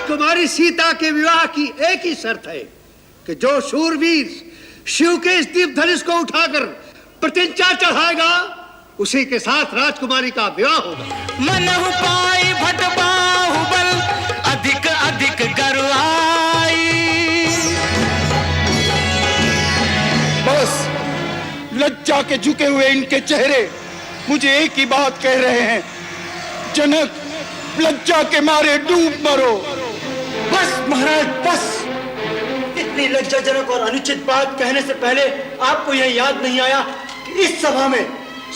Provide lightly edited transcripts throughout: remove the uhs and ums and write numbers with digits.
राजकुमारी सीता के विवाह की एक ही शर्त है कि जो शूरवीर शिव के इस दीप धनुष को उठाकर प्रतिज्ञा चढ़ाएगा उसी के साथ राजकुमारी का विवाह होगा। मनहु पाई भट बाहुबल अधिक अधिक गरुआई। बस लज्जा के झुके हुए इनके चेहरे मुझे एक ही बात कह रहे हैं, जनक लज्जा के मारे डूब मरो। बस महाराज बस। इतनी लज्जाजनक और अनुचित बात कहने से पहले आपको यह याद नहीं आया कि इस सभा में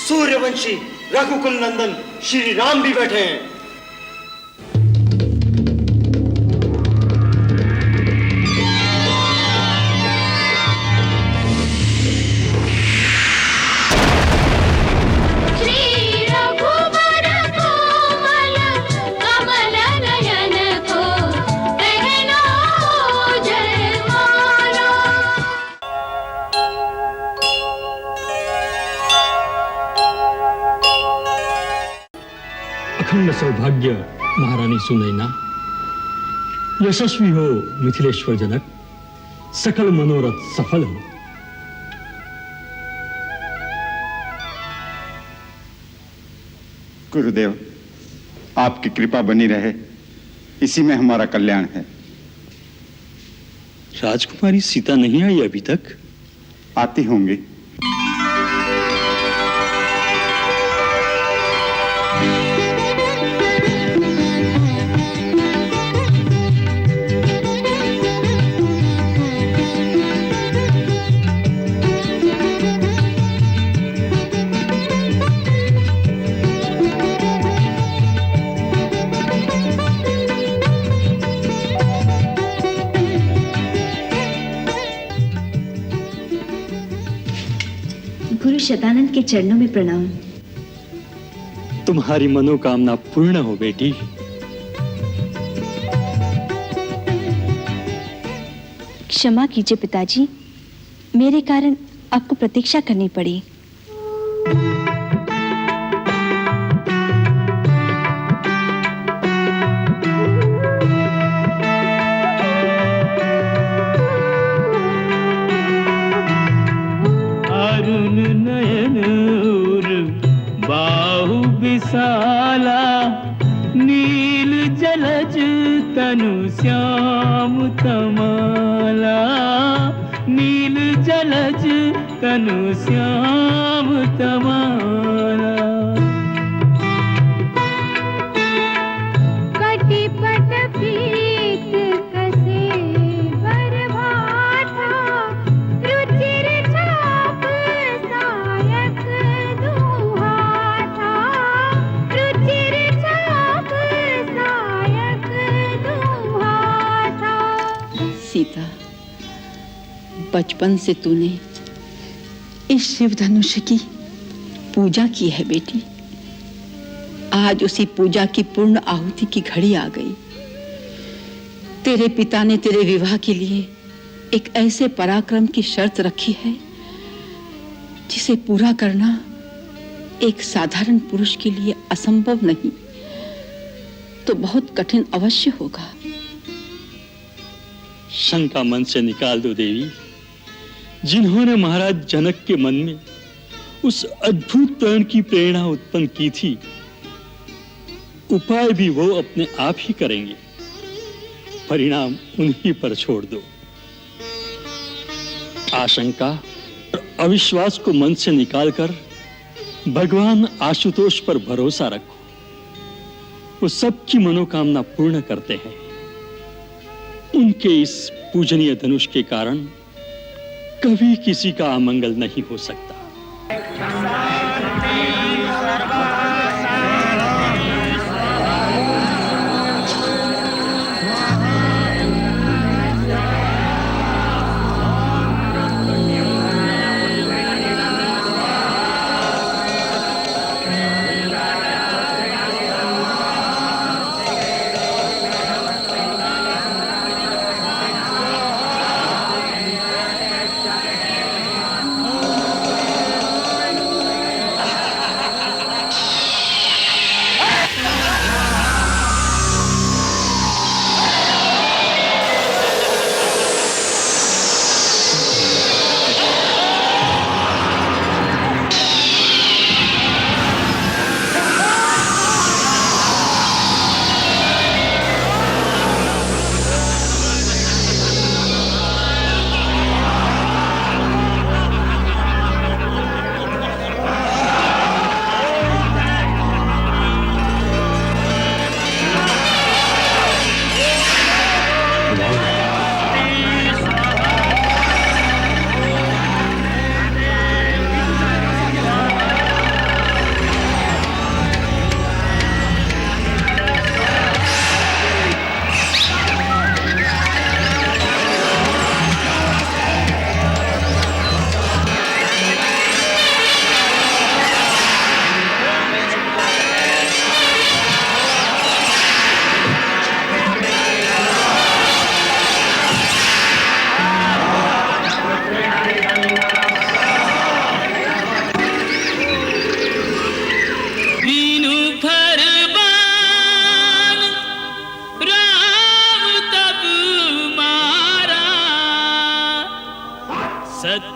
सूर्यवंशी रघुकुल नंदन श्री राम भी बैठे हैं। अखंड सौभाग्य महारानी सुनैना, यशस्वी हो मिथिलेश्वर जनक, सकल मनोरथ सफल हो। गुरुदेव, आपकी कृपा बनी रहे, इसी में हमारा कल्याण है। राजकुमारी सीता नहीं आई अभी तक? आती होंगी। गुरु शतानंद के चरणों में प्रणाम। तुम्हारी मनोकामना पूर्ण हो बेटी। क्षमा कीजिए पिताजी, मेरे कारण आपको प्रतीक्षा करनी पड़ी। विशाला नील जलज तनु श्याम तमाला, नील जलज तनु श्याम तमाला। कटिपट पीत कसे बरभाता, रुचिर छाप सायक दुहाता, रुचिर छाप सायक दुहाता। सीता, बचपन से तूने इस शिव धनुष की पूजा की है बेटी। आज उसी पूजा की पूर्ण आहुति की घड़ी आ गई। तेरे पिता ने तेरे विवाह के लिए एक ऐसे पराक्रम की शर्त रखी है जिसे पूरा करना एक साधारण पुरुष के लिए असंभव नहीं तो बहुत कठिन अवश्य होगा। शंका मन से निकाल दो देवी। जिन्होंने महाराज जनक के मन में उस अद्भुत प्रण की प्रेरणा उत्पन्न की थी, उपाय भी वो अपने आप ही करेंगे। परिणाम उन्हीं पर छोड़ दो। आशंका और अविश्वास को मन से निकालकर भगवान आशुतोष पर भरोसा रखो। वो सबकी मनोकामना पूर्ण करते हैं। उनके इस पूजनीय धनुष के कारण कभी किसी का अमंगल नहीं हो सकता।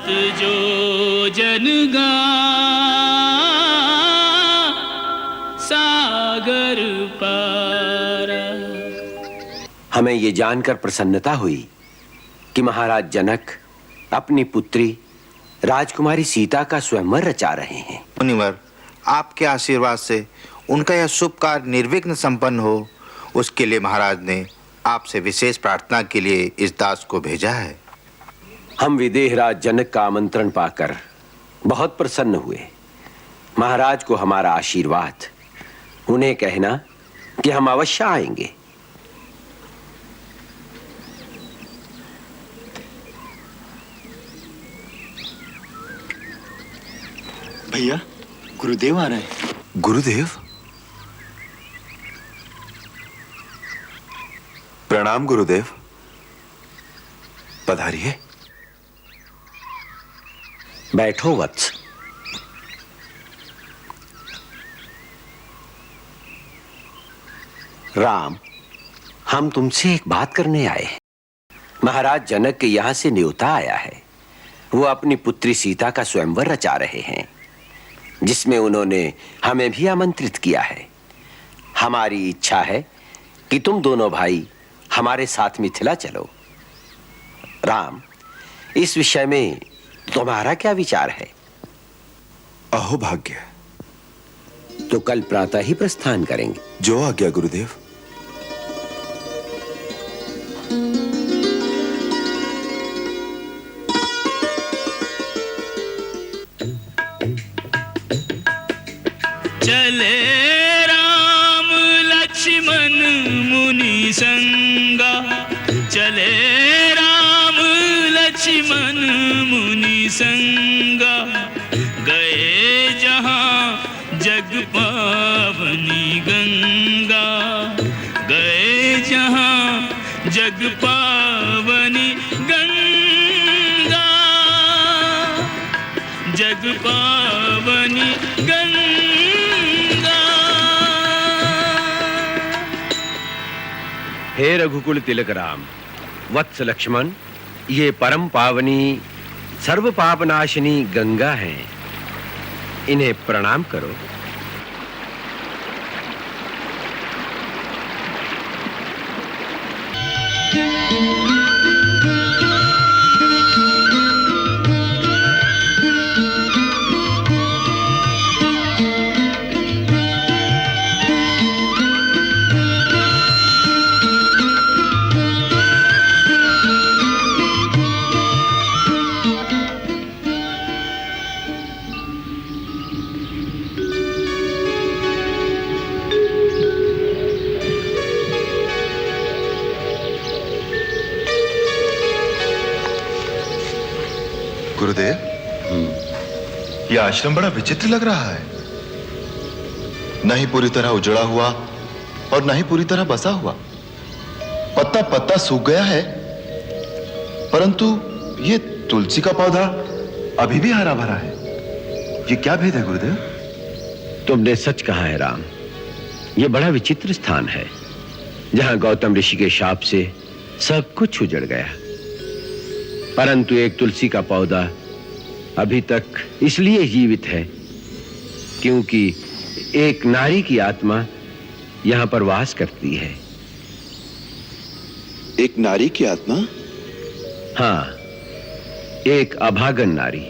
जो जन गा सागर पारा। हमें ये जानकर प्रसन्नता हुई कि महाराज जनक अपनी पुत्री राजकुमारी सीता का स्वयंवर रचा रहे हैं। मुनिवर, आपके आशीर्वाद से उनका यह शुभ कार्य निर्विघ्न संपन्न हो, उसके लिए महाराज ने आपसे विशेष प्रार्थना के लिए इस दास को भेजा है। हम विदेहराज जनक का आमंत्रण पाकर बहुत प्रसन्न हुए। महाराज को हमारा आशीर्वाद, उन्हें कहना कि हम अवश्य आएंगे। भैया, गुरुदेव आ रहे हैं। गुरुदेव, प्रणाम गुरुदेव, पधारिए। बैठो वत्स। राम, हम तुमसे एक बात करने आए हैं। महाराज जनक के यहां से न्योता आया है। वो अपनी पुत्री सीता का स्वयंवर रचा रहे हैं, जिसमें उन्होंने हमें भी आमंत्रित किया है। हमारी इच्छा है कि तुम दोनों भाई हमारे साथ मिथिला चलो। राम, इस विषय में तुम्हारा क्या विचार है? अहो भाग्य। तो कल प्रातः ही प्रस्थान करेंगे। जो आज्ञा गुरुदेव। चले राम लक्ष्मण मुनि संगा, चले राम लक्ष्मण मुनि संगा, गए जहां जग पावनी गंगा, गए जहां जग पावनी गंगा, जग पावनी गंगा। हे रघुकुल तिलक राम, वत्स लक्ष्मण, ये परम पावनी सर्व पापनाशिनी गंगा है, इन्हें प्रणाम करो। गुरुदेव, यह आश्रम बड़ा विचित्र लग रहा है। न ही पूरी तरह उजड़ा हुआ और न ही पूरी तरह बसा हुआ। पत्ता पत्ता सूख गया है, परंतु ये तुलसी का पौधा अभी भी हरा भरा है। ये क्या भेद है गुरुदेव? तुमने सच कहा है राम। यह बड़ा विचित्र स्थान है, जहां गौतम ऋषि के शाप से सब कुछ उजड़ गया, परंतु एक तुलसी का पौधा अभी तक इसलिए जीवित है क्योंकि एक नारी की आत्मा यहां पर वास करती है। एक नारी की आत्मा? हाँ, एक अभागन नारी,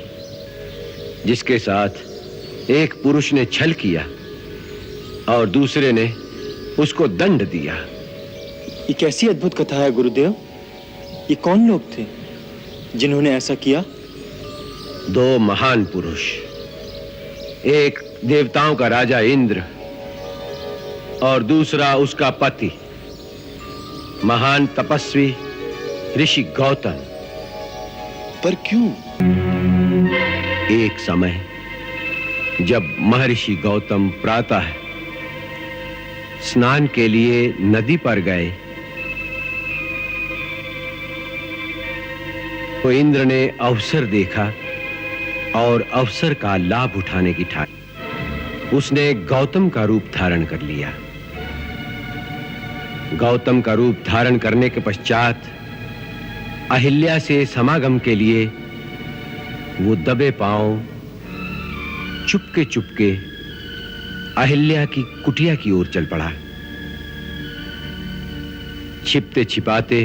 जिसके साथ एक पुरुष ने छल किया और दूसरे ने उसको दंड दिया। ये कैसी अद्भुत कथा है गुरुदेव। ये कौन लोग थे जिन्होंने ऐसा किया? दो महान पुरुष, एक देवताओं का राजा इंद्र और दूसरा उसका पति महान तपस्वी ऋषि गौतम। पर क्यों? एक समय जब महर्षि गौतम प्रातः स्नान के लिए नदी पर गए, तो इंद्र ने अवसर देखा और अवसर का लाभ उठाने की ठानी। उसने गौतम का रूप धारण कर लिया। गौतम का रूप धारण करने के पश्चात अहिल्या से समागम के लिए वो दबे पांव चुपके चुपके अहिल्या की कुटिया की ओर चल पड़ा। छिपते छिपाते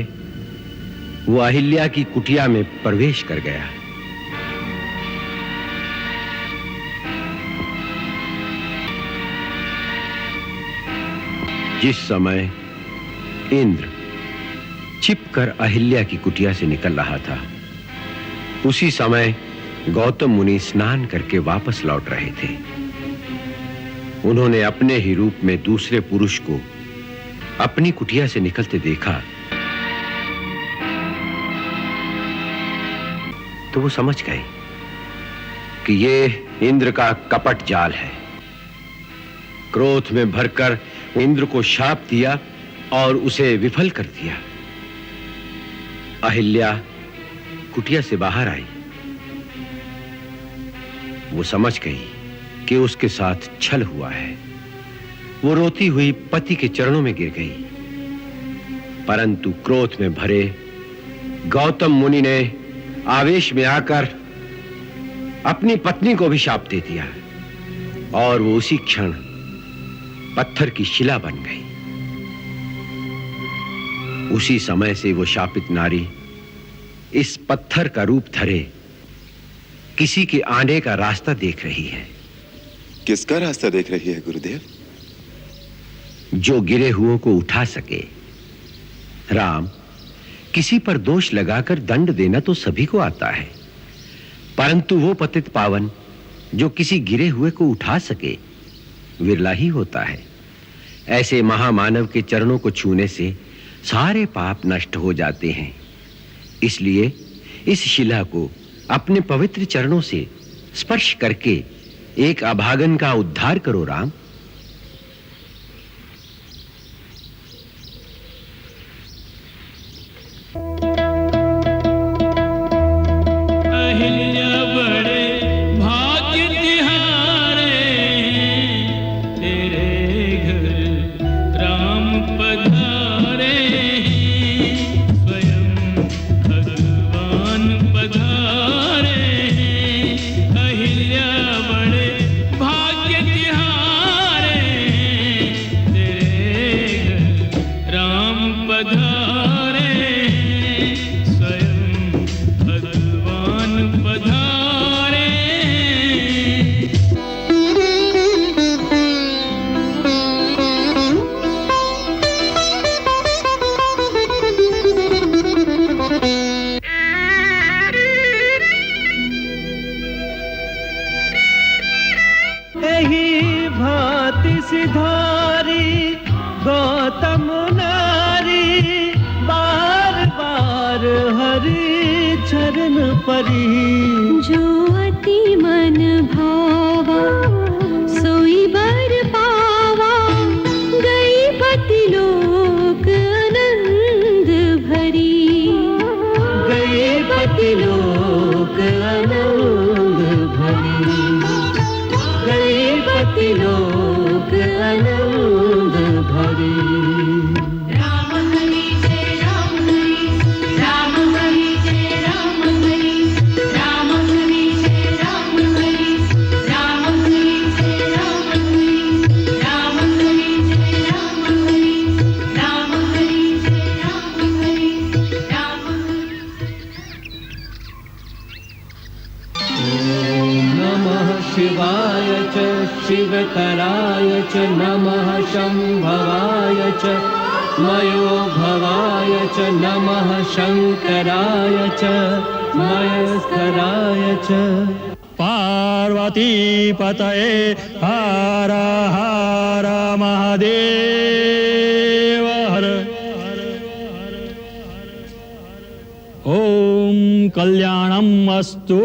वो अहिल्या की कुटिया में प्रवेश कर गया। जिस समय इंद्र छिपकर अहिल्या की कुटिया से निकल रहा था, उसी समय गौतम मुनि स्नान करके वापस लौट रहे थे। उन्होंने अपने ही रूप में दूसरे पुरुष को अपनी कुटिया से निकलते देखा तो वो समझ गए कि ये इंद्र का कपट जाल है। क्रोध में भरकर इंद्र को शाप दिया और उसे विफल कर दिया। अहिल्या कुटिया से बाहर आई। वो समझ गई कि उसके साथ छल हुआ है। वो रोती हुई पति के चरणों में गिर गई। परंतु क्रोध में भरे गौतम मुनि ने आवेश में आकर अपनी पत्नी को भी शाप दे दिया और वो उसी क्षण पत्थर की शिला बन गई। उसी समय से वो शापित नारी इस पत्थर का रूप धरे किसी के आने का रास्ता देख रही है। किसका रास्ता देख रही है गुरुदेव? जो गिरे हुओं को उठा सके। राम, किसी पर दोष लगाकर दंड देना तो सभी को आता है, परंतु वो पतित पावन जो किसी गिरे हुए को उठा सके विरला ही होता है। ऐसे महामानव के चरणों को छूने से सारे पाप नष्ट हो जाते हैं। इसलिए इस शिला को अपने पवित्र चरणों से स्पर्श करके एक अभागन का उद्धार करो राम। अहिल्या बड़े भाग्य तिहारे, तेरे घर राम पधारे, स्वयं भगवान पधारे। अहिल्या बड़े भाग्य तिहारे, तेरे घर राम पधारे, स्वयं भगवान पधारे। यही भांति सिधारी गौतम नारी, बार बार हरि चरण परी। जो अति मन भावा सोई बर पावा, गई पति लोक आनंद भरी। गए पति लोक आनंद भरी। गए पति लोक आनंद भरी। राम हरि जय राम हरि, राम हरि जय राम हरि, राम हरि जय राम हरि, राम हरि जय राम हरि, राम हरि जय राम हरि, राम हरि जय राम हरि, राम ओम नमः शिवाय च शिवतराय च नमः शंभवाय च मयो भवाय च नमः शंकराय च मयस्कराय च। पार्वती पतये हर हर महादेव हर। ओम कल्याणम अस्तु।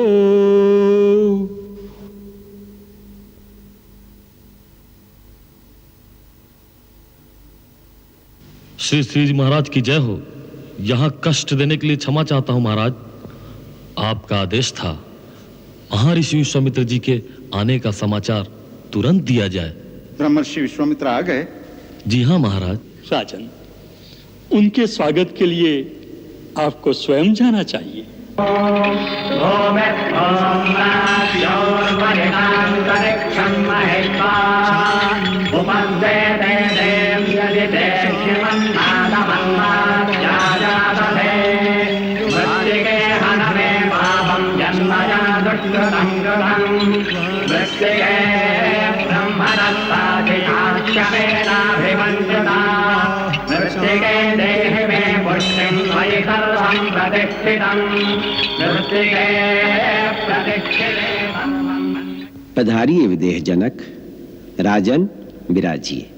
श्री श्री जी महाराज की जय हो। यहाँ कष्ट देने के लिए क्षमा चाहता हूँ महाराज। आपका आदेश था महर्षि विश्वामित्र जी के आने का समाचार तुरंत दिया जाए। ब्रह्मर्षि विश्वामित्र आ गए? जी हाँ महाराज। राजन, उनके स्वागत के लिए आपको स्वयं जाना चाहिए। पधारिए विदेह जनक, राजन विराजिए।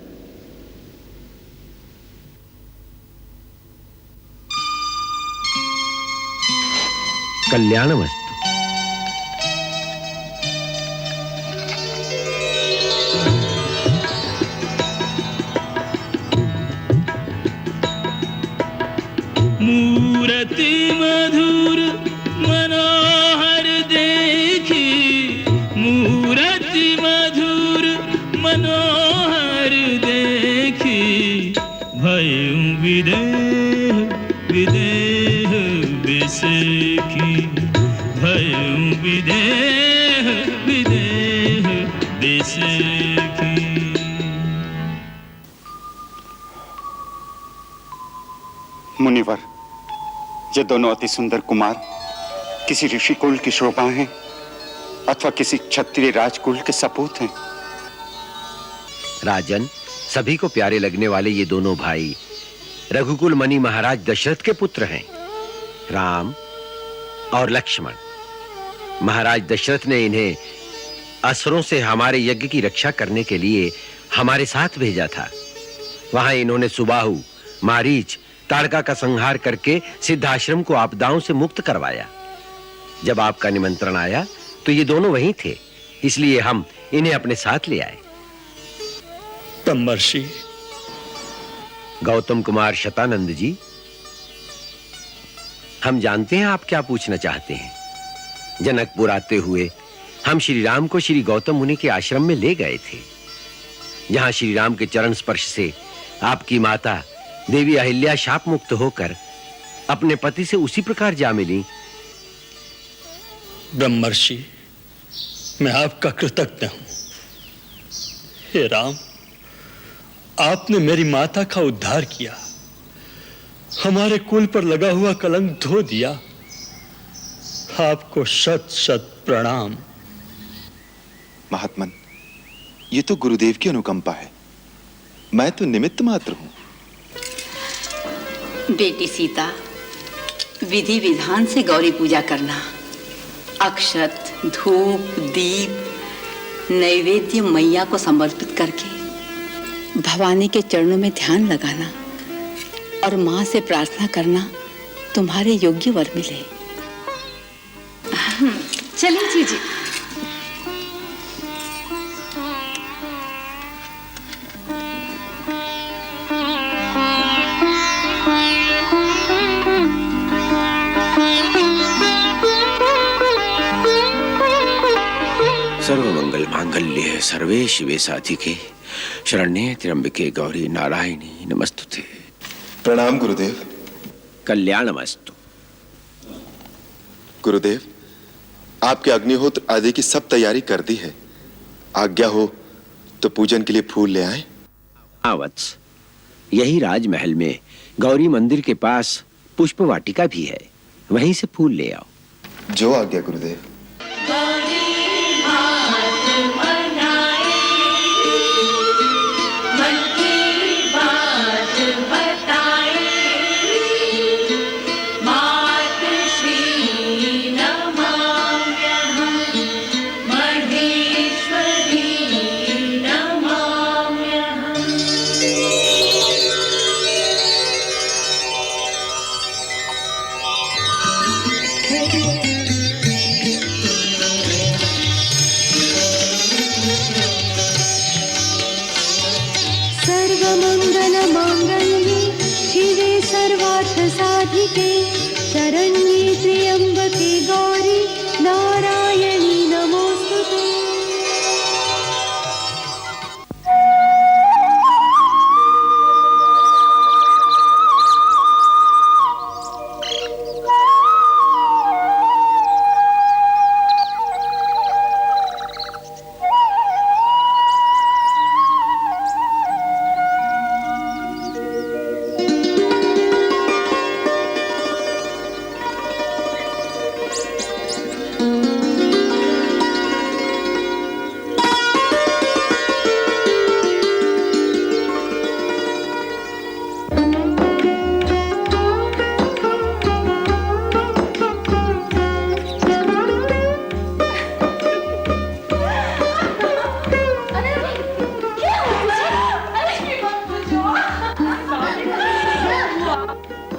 कल्याणमस्तु। मूर्ति मधुर मनोहर देखी, मूर्ति मधुर मनोहर देखी, भयं विदेह विदेह विसेखी, भयं विदेह विदेह विसेखी। मुनिवर, ये दोनों अति सुंदर कुमार किसी ऋषि कुल की शोभा हैं अथवा किसी क्षत्रिय राजकुल के सपूत हैं। राजन, सभी को प्यारे लगने वाले ये दोनों भाई रघुकुल मणि महाराज दशरथ के पुत्र हैं, राम और लक्ष्मण। महाराज दशरथ ने इन्हें असुरों से हमारे यज्ञ की रक्षा करने के लिए हमारे साथ भेजा था। वहां इन्होंने सुबाहु, मारीच, ताड़का का संहार करके सिद्धाश्रम को आपदाओं से मुक्त करवाया। जब आपका निमंत्रण आया तो ये दोनों वहीं थे, इसलिए हम इन्हें अपने साथ ले आए। ब्रह्मर्षि। गौतम कुमार शतानंद जी, हम जानते हैं आप क्या पूछना चाहते हैं। जनकपुर आते हुए हम श्री राम को श्री गौतम मुनि के आश्रम में ले गए थे, जहां श्री राम के चरण स्पर्श से आपकी माता देवी अहिल्या शाप मुक्त होकर अपने पति से उसी प्रकार जा मिली। ब्रह्मर्षि, मैं आपका कृतज्ञ हूं। हे राम, आपने मेरी माता का उद्धार किया, हमारे कुल पर लगा हुआ कलंक धो दिया। आपको शत शत प्रणाम। महात्मन, ये तो गुरुदेव की अनुकंपा है, मैं तो निमित्त मात्र हूं। बेटी सीता, विधि विधान से गौरी पूजा करना, अक्षत, धूप, दीप, नैवेद्य मैया को समर्पित करके भवानी के चरणों में ध्यान लगाना और मां से प्रार्थना करना तुम्हारे योग्य वर मिले। चलिए जीजी। सर्वमंगल मांगल्ये सर्वे शिवे साधिके शरण्ये त्र्यंबके गौरी नारायणी नमस्तुते। प्रणाम गुरुदेव। कल्याणमस्तु। गुरुदेव, आपके अग्निहोत्र आदि की सब तैयारी कर दी है, आज्ञा हो तो पूजन के लिए फूल ले आए। हाँ वत्स, यही राजमहल में गौरी मंदिर के पास पुष्प वाटिका भी है, वहीं से फूल ले आओ। जो आज्ञा गुरुदेव। शरण्ये त्र्यंबके गौरी नारायणी नमोस्तुते।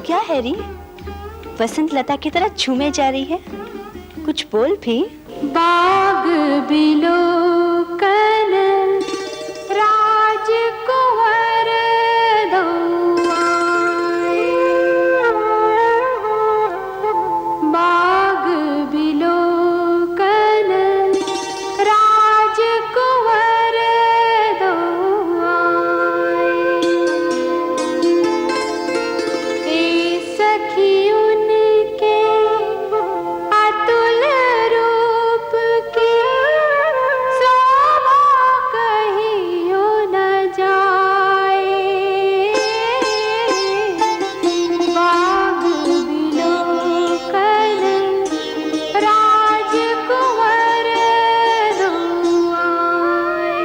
क्या हैरी, वसंत लता की तरह झूमे जा रही है? कुछ बोल भी। बाग बिलोकन राजकुंवर दौआए, बाग बिलोकन राजकुंवर दौआए। ए सखी उनके अतुल रूप की शोभा कहियो न जाए। बाग बिलोकन राजकुंवर दौआए।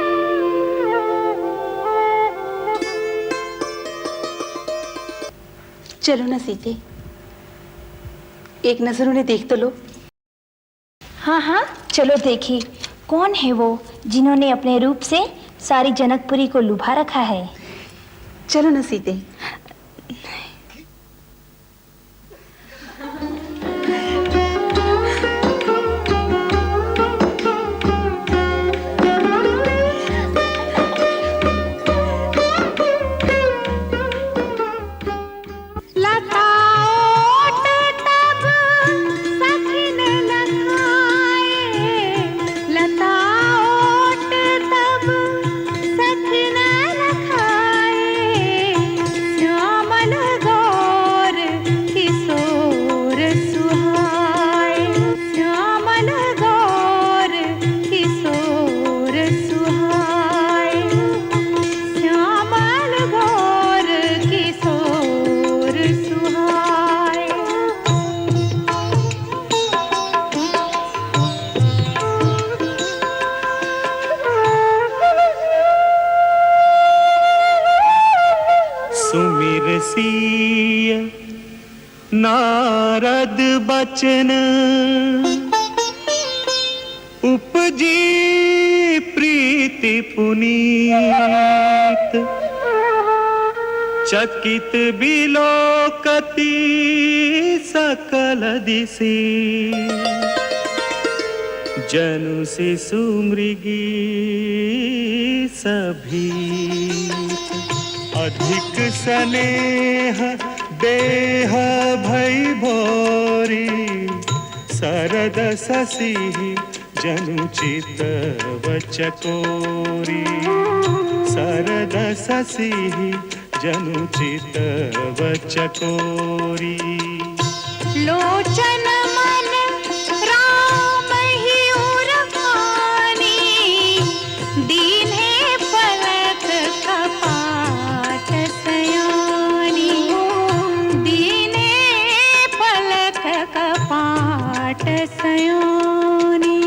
चलो ना सीते, एक नजर उन्हें देख तो लो। हाँ हाँ चलो देखिए, कौन है वो जिन्होंने अपने रूप से सारी जनकपुरी को लुभा रखा है। चलो ना सीते। लता ओट तब सखिन लखाए, लता ओट तब सखिन लखाए। श्यामल गौर किशोर सुहाए, श्यामल गौर किशोर सुहाए, श्यामल गौर किशोर सुहाए। सुमिर सिय नारद बचन, उपजी प्रीति पुनीत। चकित बिलोकति सकल दिशि, जनु शिशु मृगी सभीत। अधिक स्नेह देह भई भोरी, सरद शशि जनु चित वचकोरी। सरद शशि जनु चित वचकोरी। लोचन मन राम ही उरमानी, दीन्हे पलक कपाट सयानी, दीन्हे पलक कपाट सयानी।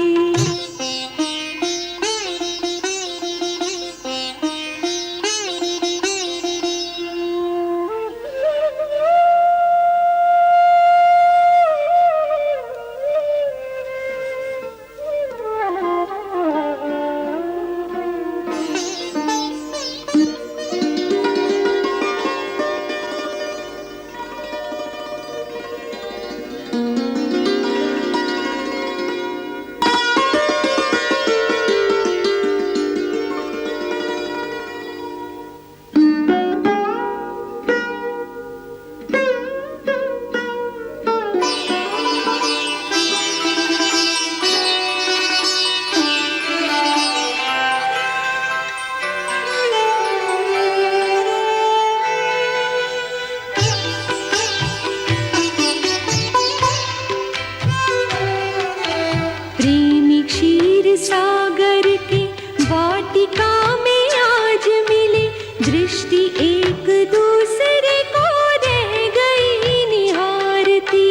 प्रेमी क्षीर सागर के वाटिका में आज मिले, दृष्टि एक दूसरे को रह गई निहारती।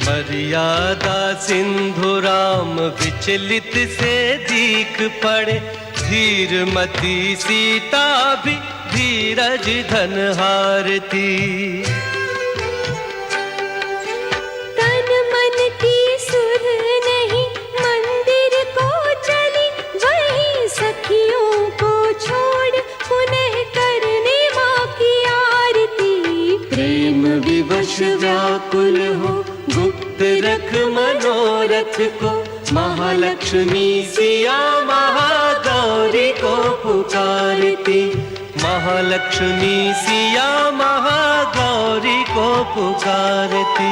मर्यादा सिंधु राम विचलित से दीख पड़े, धीरमती सीता भी धीरज धन हारती। तन मन की सुर नहीं मंदिर को चली, वहीं सखियों को छोड़ पुनः करने मनोरथ को महालक्ष्मी सिया महागौरी को पुकारती, महालक्ष्मी सिया महागौरी को पुकारती।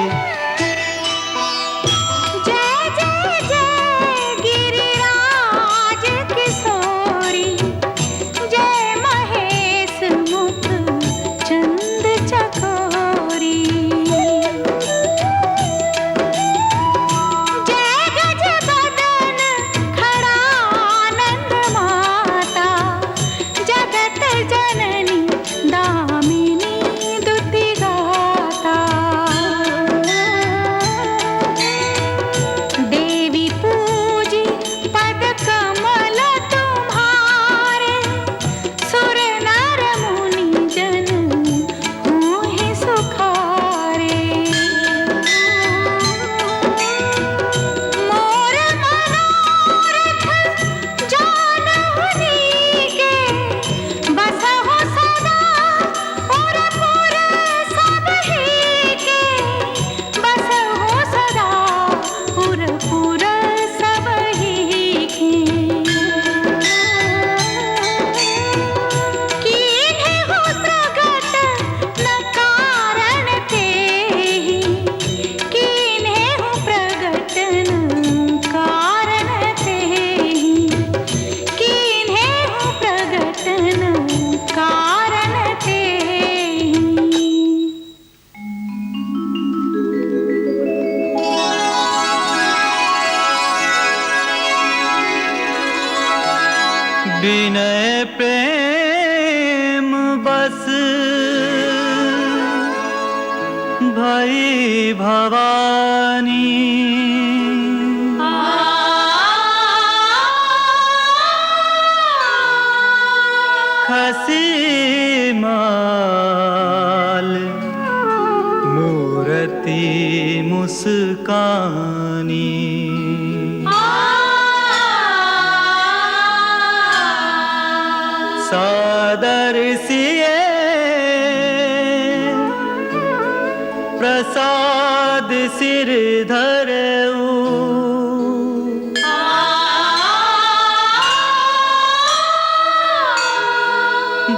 विनय प्रेम बस भई भवानी, खसी माल मूर्ति मुस्कानी। सादर सिए प्रसाद सिर धरऊ,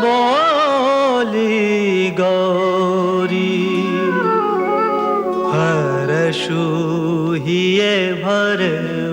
बोली गौरी हर्षु हिये भरऊ।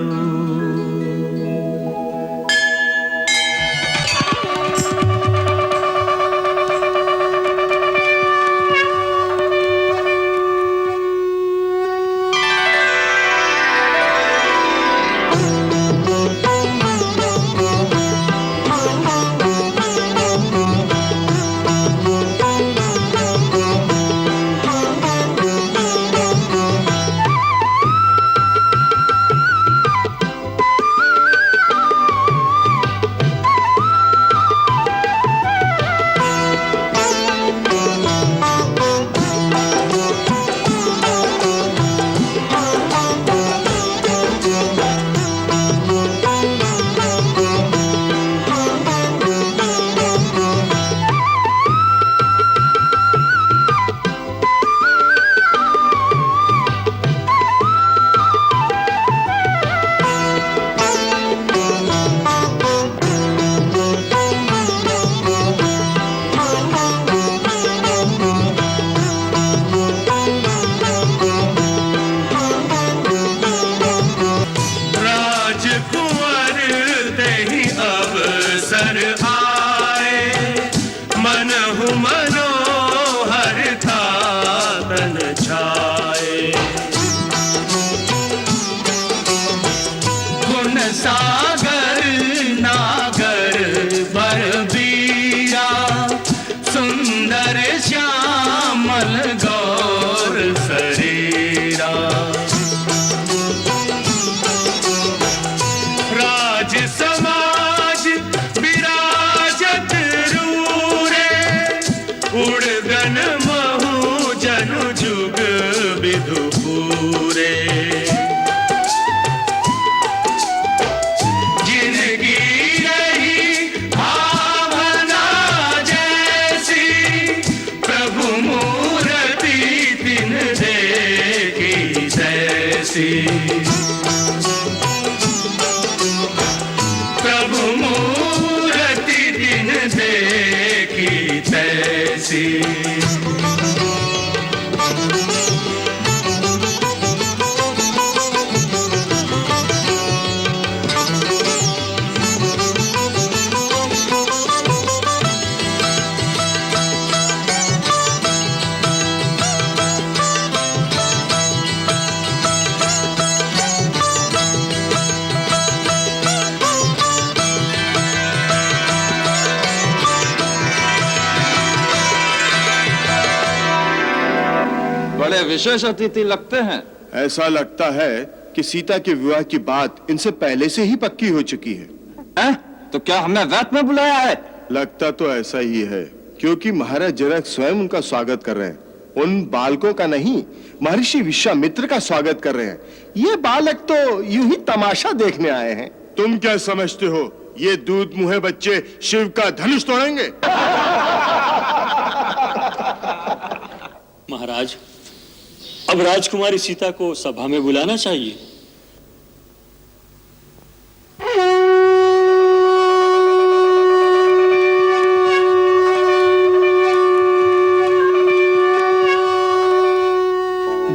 सागर नागर बलबीरा सुंदर श्यामल गौर शरीरा। राज समाज विराजत रूरे उड़गन महु जनु जुग विधु पूरे। सी बड़े विशेष अतिथि लगते हैं। ऐसा लगता है कि सीता के विवाह की बात इनसे पहले से ही पक्की हो चुकी है। तो क्या हमें वैत में बुलाया है? लगता तो ऐसा ही है, क्योंकि महाराज जनक स्वयं उनका स्वागत कर रहे हैं। उन बालकों का नहीं, महर्षि विश्वामित्र का स्वागत कर रहे हैं। ये बालक तो यूं ही तमाशा देखने आए हैं। तुम क्या समझते हो, ये दूध मुहे बच्चे शिव का धनुष तोड़ेंगे? महाराज, अब राजकुमारी सीता को सभा में बुलाना चाहिए।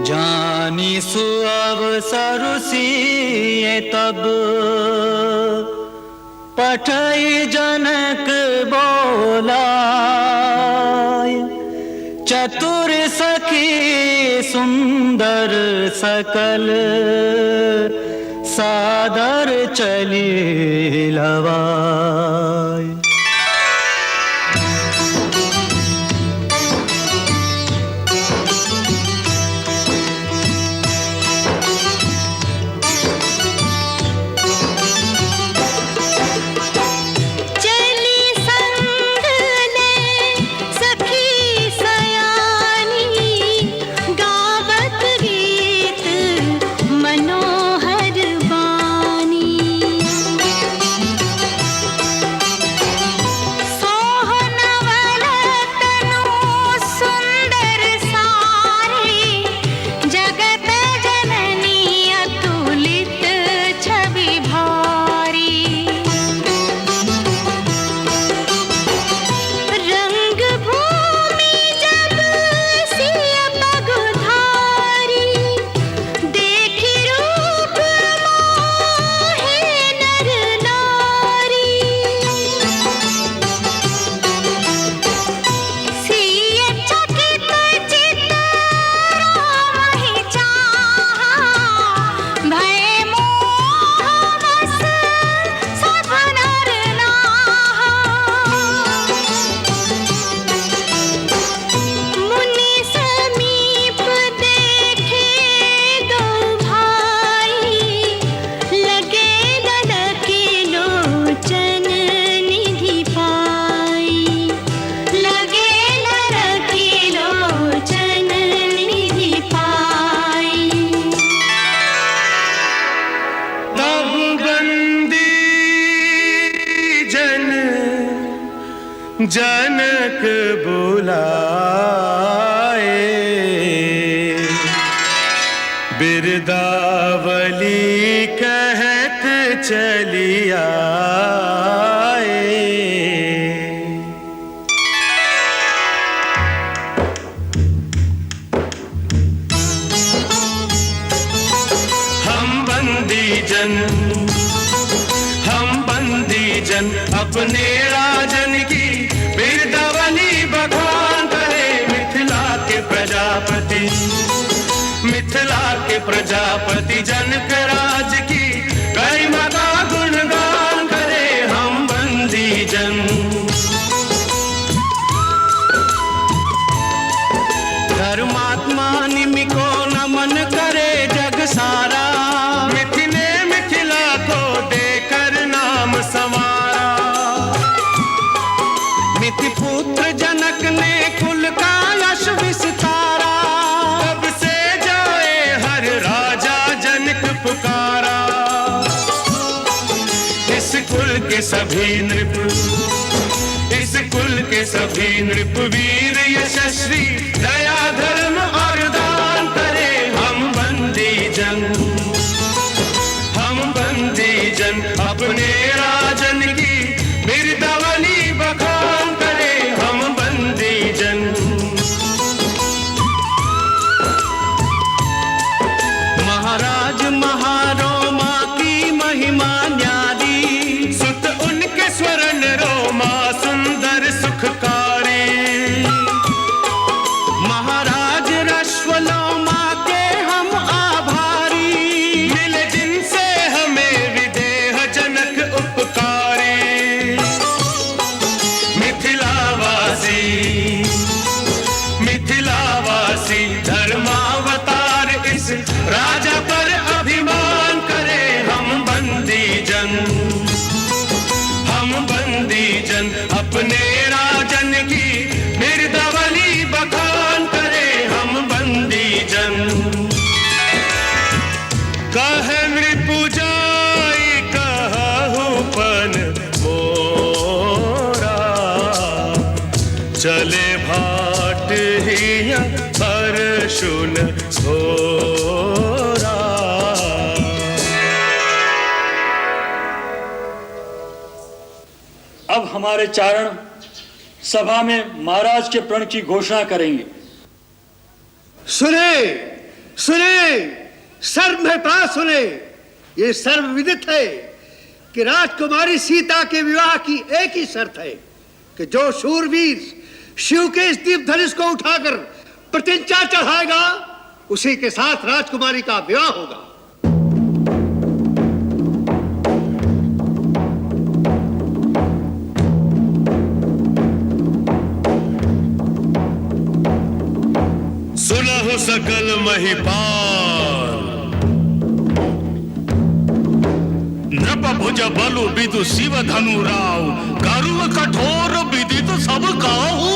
जानी सुअवसर सिए तब पठई जनक बोला, चतुर सखी सुंदर सकल सादर चली लवाय। जनक बुलाए, बिरदावली कहत चली आए। हम बंदी जन अपने राजन की बिरदावली बखान करे। मिथिला के प्रजापति जनक राज की गरिमा का गुणगान करे। हम बंदी जन धर्मात्मा निमि को नमन करे जग सारा। मिथिला को देकर नाम संवारा। मिथि पुत्र जनक ने कुल का यश विस्तारा। तब से जाए हर राजा जनक पुकारा। इस कुल के सभी नृप वीर यशस्वी दया धर्म और दान करे। हम बंदी जन अपने राजन की बिरदावली बखान करे। हम बंदी जन महाराज महारोमा की महिमा न्यारी। सुत उनके स्वर्ण रोमा सुंदर सुखकारी। चले भाट हिया परशुन घोरा। अब हमारे चारण सभा में महाराज के प्रण की घोषणा करेंगे। सुने सुने, सर्व में पास सुने, ये सर्वविदित है कि राजकुमारी सीता के विवाह की एक ही शर्त है कि जो शूरवीर शिव के इस दीप धनुष को उठाकर प्रतिज्ञा चढ़ाएगा उसी के साथ राजकुमारी का विवाह होगा। सुनहु सकल महिपाल, नृप भुज बलु बिदु शिव धनु राव, करुण कठोर विदित सब काहू।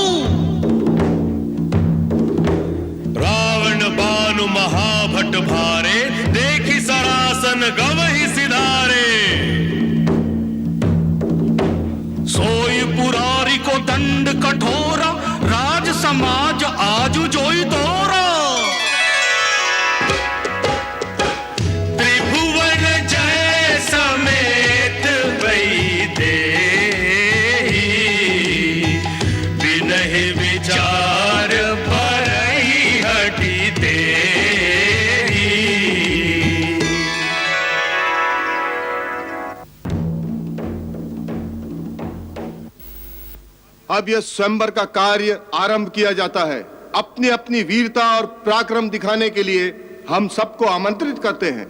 रावण बानु महाभट भारे, देखी सरासन गवहि सिधारे। सोई पुरारी को दंड कठोरा, राज समाज आजु जोई दौरा। त्रिभुवन जय समेत वही देहि, बिनहि विचार भरहि हटि देहि। अब यह स्वयंवर का कार्य आरंभ किया जाता है। अपनी अपनी वीरता और पराक्रम दिखाने के लिए हम सबको आमंत्रित करते हैं।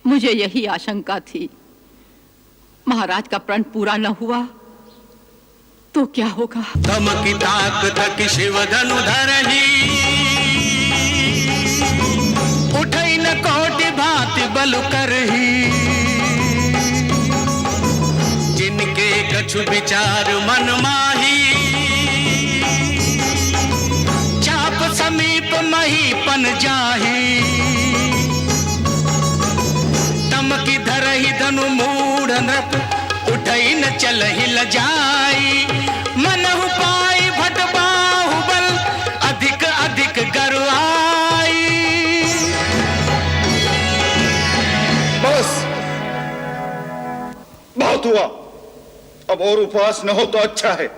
मुझे यही आशंका थी। महाराज का प्रण पूरा न हुआ तो क्या होगा? धमकी ताक थकी शिव धनु धरही, उठई न कोटि भांति बलु करही। जिनके कछु विचार मन माही, चाप समीप महीपन जाही। तमकी धरही धनु मूढ़ नृप, उठई न चलहि लजाई। मनहु पाई भट बाहुबल, अधिक अधिक गरुआई। बस बहुत हुआ, अब और उपवास न हो तो अच्छा है।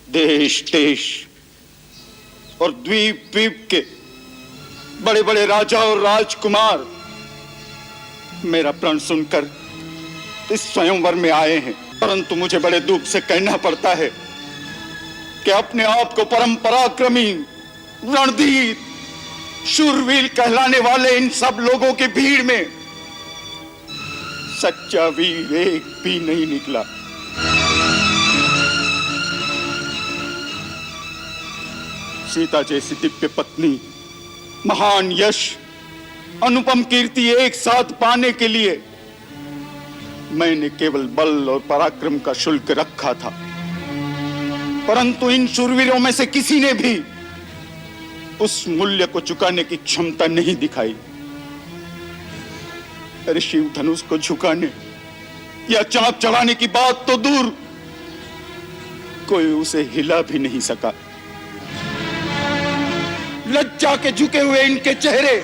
देश देश और द्वीप द्वीप के बड़े बड़े राजा और राजकुमार मेरा प्रण सुनकर इस स्वयंवर में आए हैं। परंतु मुझे बड़े दुख से कहना पड़ता है कि अपने आप को परम पराक्रमी, रणधीर, शूरवीर कहलाने वाले इन सब लोगों की भीड़ में सच्चा वीर एक भी नहीं निकला। सीता जैसी दिव्य पत्नी, महान यश, अनुपम कीर्ति एक साथ पाने के लिए मैंने केवल बल और पराक्रम का शुल्क रखा था, परंतु इन शूरवीरों में से किसी ने भी उस मूल्य को चुकाने की क्षमता नहीं दिखाई। अरे शिव धनुष को झुकाने या चाक चढ़ाने की बात तो दूर, कोई उसे हिला भी नहीं सका। लज्जा के झुके हुए इनके चेहरे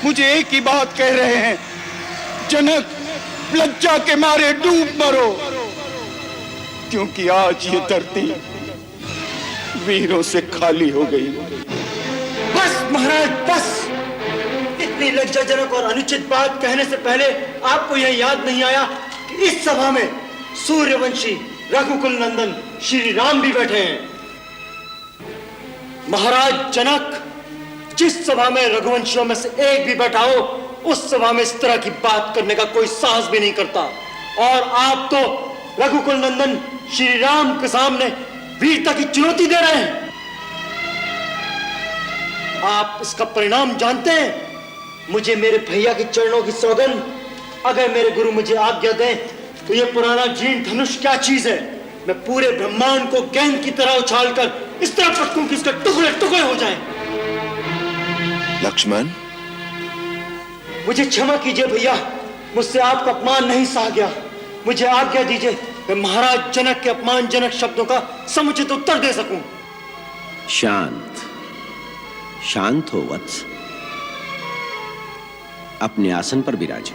मुझे एक ही बात कह रहे हैं, जनक, लज्जा के मारे डूब मरो, क्योंकि आज ये धरती वीरों से खाली हो गई। बस महाराज बस, इतनी लज्जाजनक और अनुचित बात कहने से पहले आपको यह याद नहीं आया कि इस सभा में सूर्यवंशी रघुकुल नंदन श्री राम भी बैठे हैं। महाराज जनक, जिस सभा में रघुवंशियों में से एक भी बैठा हो, उस सभा में इस तरह की बात करने का कोई साहस भी नहीं करता, और आप तो रघुकुल नंदन श्री राम के सामने वीरता की चुनौती दे रहे हैं। आप इसका परिणाम जानते हैं? मुझे मेरे भैया के चरणों की सौगंध, अगर मेरे गुरु मुझे आज्ञा दें तो यह पुराना जीर्ण धनुष क्या चीज है। मैं पूरे ब्रह्मांड को गेंद की तरह उछालकर इस तरह पटकूं कि इसके टुकड़े टुकड़े हो जाएं। लक्ष्मण, मुझे क्षमा कीजिए भैया, मुझसे आपका अपमान नहीं सहा गया। मुझे आज्ञा दीजिए मैं महाराज जनक के अपमानजनक शब्दों का समुचित उत्तर दे सकूं। शांत शांत हो वत्स, अपने आसन पर विराजो।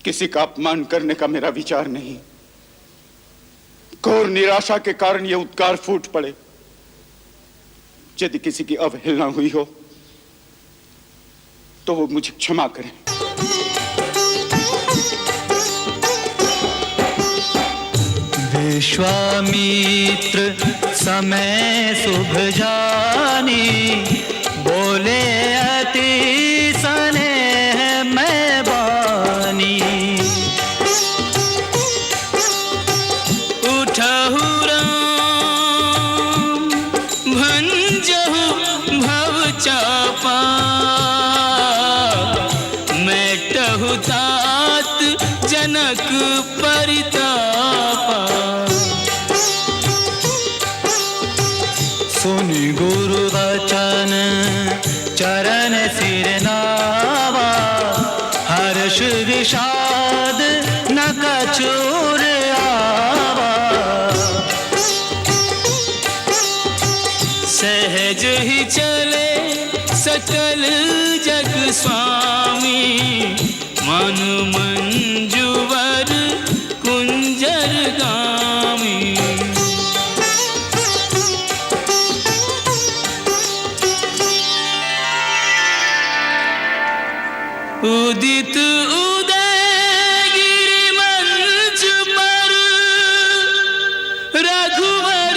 किसी का अपमान करने का मेरा विचार नहीं। घोर निराशा के कारण ये उद्गार फूट पड़े। यदि किसी की अवहेलना हुई हो तो वो मुझे क्षमा करें। विश्वामित्र समय शुभ जानी, बोले अति स्नेह मैं बानी। उठहु राम भंजहु भव चापा, मेटहु तात जनक परितापा। सुनि गुरु वचन चरण सिर नावा, हर्ष विषाद न कछुर आवा। सहज ही चले सकल जग स्वामी, मन मंजुवर कुंजर गामी। उदित उदय गिरि मंच पर, रघुवर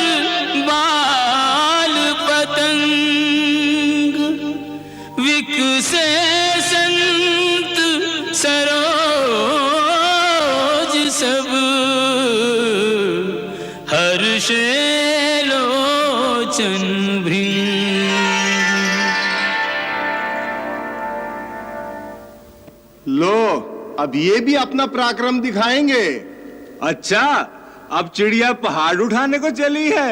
बाल पतंग। विकसे संत सरोज सब, हर्षे लोचन भृंग। लो, अब ये भी अपना पराक्रम दिखाएंगे। अच्छा, अब चिड़िया पहाड़ उठाने को चली है।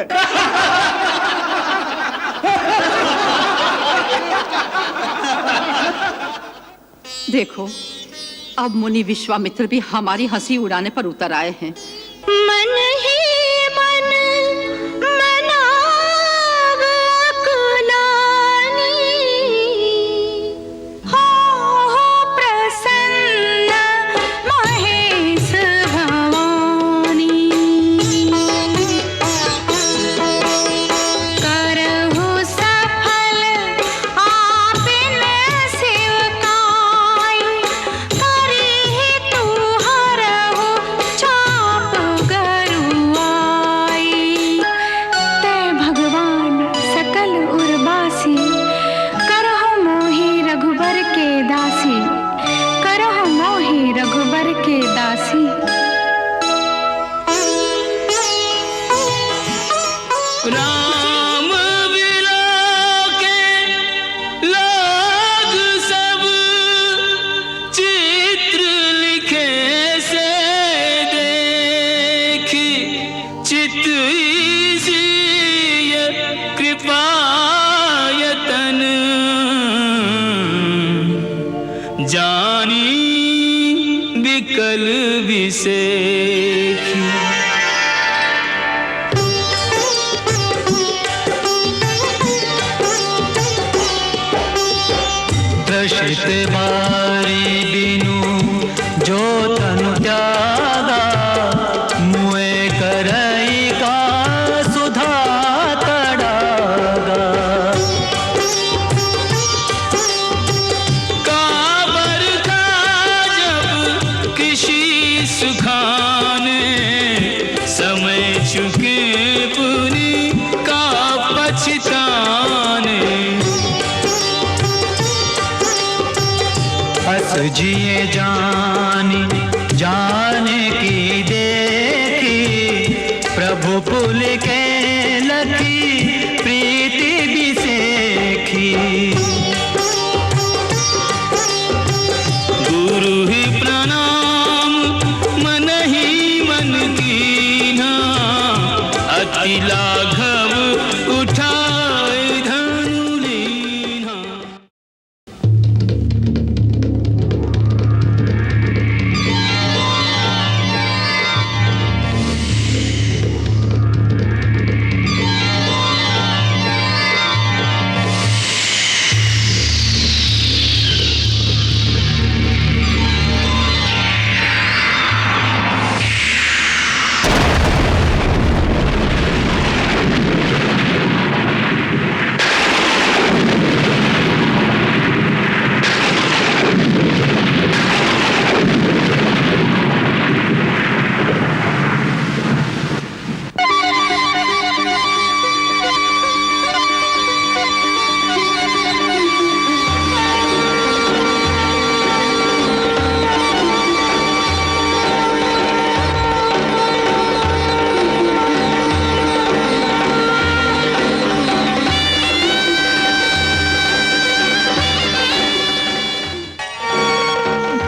देखो, अब मुनि विश्वामित्र भी हमारी हंसी उड़ाने पर उतर आए हैं। मन ही मन मनाव अकुलानी, हो प्रसन्न महेश भवानी। करहु सपथ जानी विकल विसेखी। त्रसित बारी बिनु जो तनु त्यागा, मुए करई का सुधा तड़ागा। काबर का जब किसी सुखाने, समय चुके पुनि का पछताने। हस जिए जानी जाने की देखी, प्रभु पुल के लखी प्रीति बिसेखी। गुरु ही प्रणाम मन ही मन कीन्हा, अति लाघव उठाए धनु लीन्हा।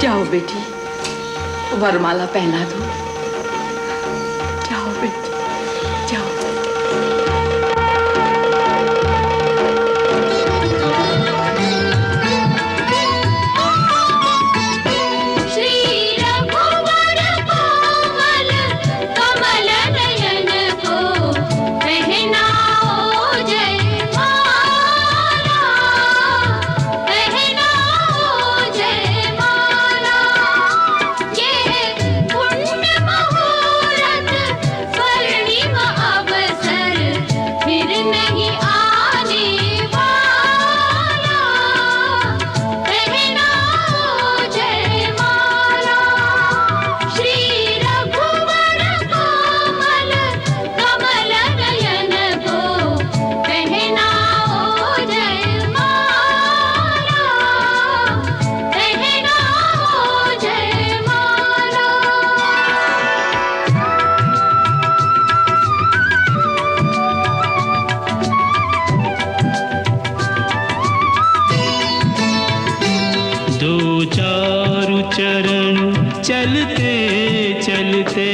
जाओ बेटी, वरमाला पहना दो। जाओ बेटी, जाओ। चलते चलते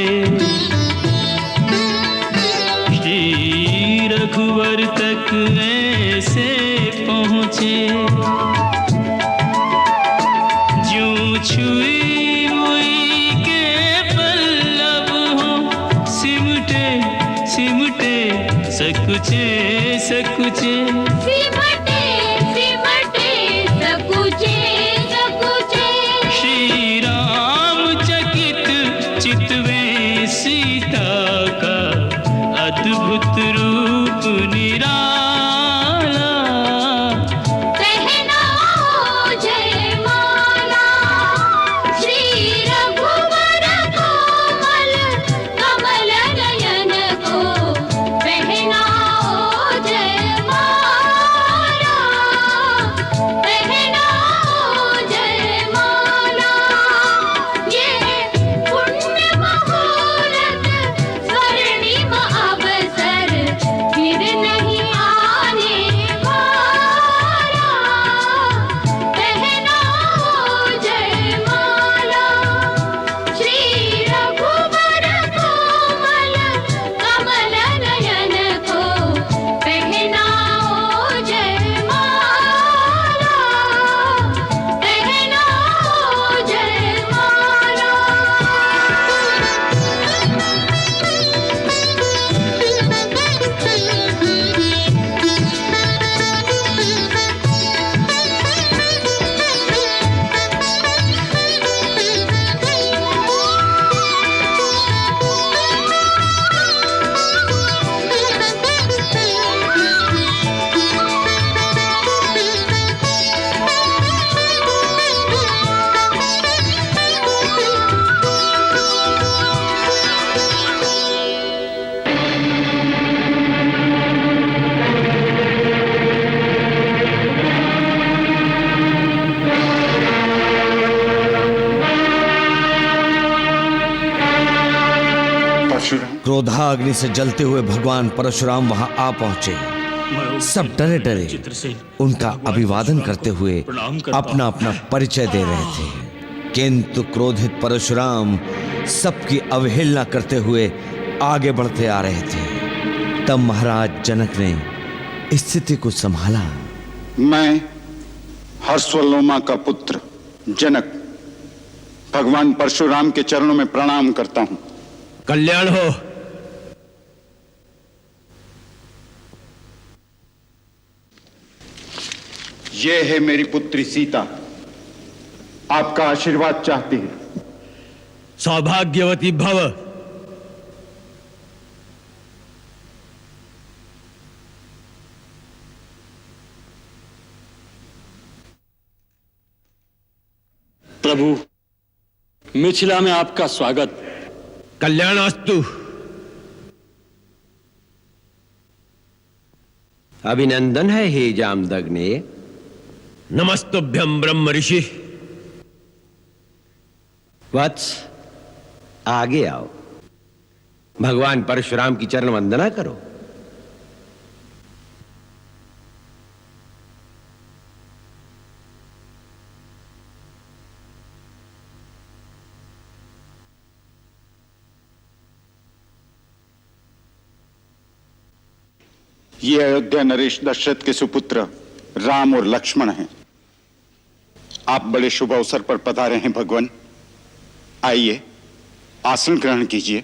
श्री रघुवर तक ऐसे पहुँचे, ज्यों छुई हुई के पल्लव हो, सिमटे सिमटे सकुचे सकुचे। अद्भुत रूप निराला, कहना क्रोधाग्नि से जलते हुए भगवान परशुराम वहां आ पहुंचे। सब डरे डरे उनका अभिवादन करते हुए अपना अपना परिचय दे रहे थे, किंतु क्रोधित परशुराम सबकी अवहेलना करते हुए आगे बढ़ते आ रहे थे। तब महाराज जनक ने स्थिति को संभाला। मैं हर्षवलोमा का पुत्र जनक भगवान परशुराम के चरणों में प्रणाम करता हूं। कल्याण हो। ये है मेरी पुत्री सीता, आपका आशीर्वाद चाहती है। सौभाग्यवती भव। प्रभु, मिथिला में आपका स्वागत। कल्याणास्तु। अभिनंदन है हे जामदग्ने। नमस्तुभ्यं ब्रह्म ऋषि। वत्स, आगे आओ, भगवान परशुराम की चरण वंदना करो। ये अयोध्या नरेश दशरथ के सुपुत्र राम और लक्ष्मण हैं। आप बड़े शुभ अवसर पर पधारे हैं भगवान। आइए, आसन ग्रहण कीजिए।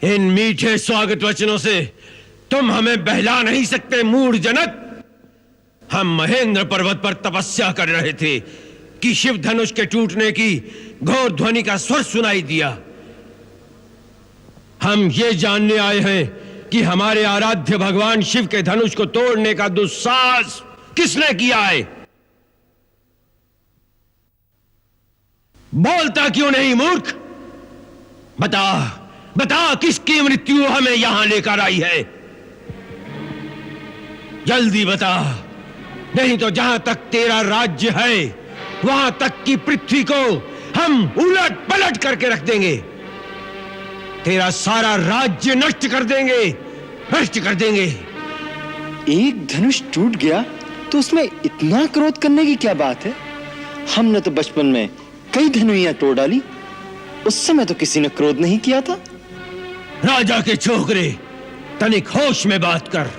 इन मीठे स्वागत वचनों से तुम हमें बहला नहीं सकते मूढ़ जनक। हम महेंद्र पर्वत पर तपस्या कर रहे थे कि शिव धनुष के टूटने की घोर ध्वनि का स्वर सुनाई दिया। हम ये जानने आए हैं कि हमारे आराध्य भगवान शिव के धनुष को तोड़ने का दुस्साहस किसने किया है। बोलता क्यों नहीं मूर्ख? बता बता, किसकी मृत्यु हमें यहां लेकर आई है? जल्दी बता, नहीं तो जहां तक तेरा राज्य है वहां तक की पृथ्वी को हम उलट पलट करके रख देंगे। तेरा सारा राज्य नष्ट कर देंगे, नष्ट कर देंगे। एक धनुष टूट गया तो उसमें इतना क्रोध करने की क्या बात है? हमने तो बचपन में कई धनुइयां तोड़ डाली, उस समय तो किसी ने क्रोध नहीं किया था। राजा के छोकरे, तनिक होश में बात कर।